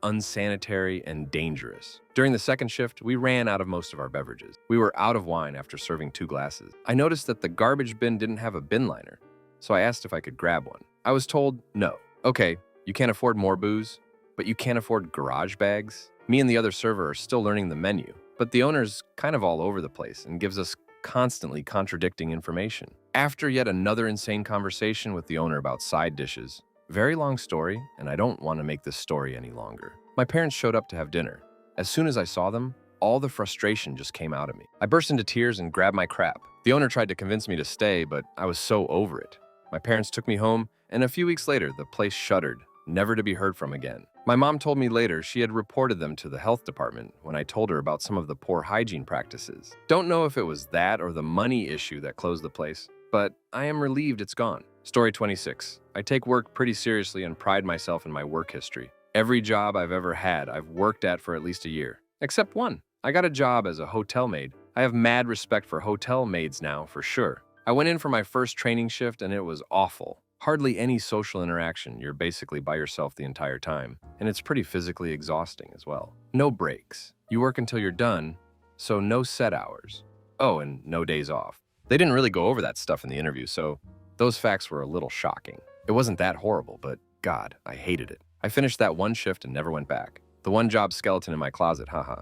unsanitary and dangerous. During the second shift, we ran out of most of our beverages. We were out of wine after serving 2 glasses. I noticed that the garbage bin didn't have a bin liner, so I asked if I could grab one. I was told no. Okay, you can't afford more booze, but you can't afford garage bags? Me and the other server are still learning the menu, but the owner's kind of all over the place and gives us constantly contradicting information. After yet another insane conversation with the owner about side dishes, very long story, and I don't want to make this story any longer. My parents showed up to have dinner. As soon as I saw them, all the frustration just came out of me. I burst into tears and grabbed my crap. The owner tried to convince me to stay, but I was so over it. My parents took me home, and a few weeks later, the place shuttered, never to be heard from again. My mom told me later she had reported them to the health department when I told her about some of the poor hygiene practices. Don't know if it was that or the money issue that closed the place, but I am relieved it's gone. Story 26. I take work pretty seriously and pride myself in my work history. Every job I've ever had, I've worked at for at least a year. Except one. I got a job as a hotel maid. I have mad respect for hotel maids now, for sure. I went in for my first training shift and it was awful. Hardly any social interaction. You're basically by yourself the entire time. And it's pretty physically exhausting as well. No breaks. You work until you're done, so no set hours. Oh, and no days off. They didn't really go over that stuff in the interview, so those facts were a little shocking. It wasn't that horrible, but God, I hated it. I finished that one shift and never went back. The one job skeleton in my closet, haha.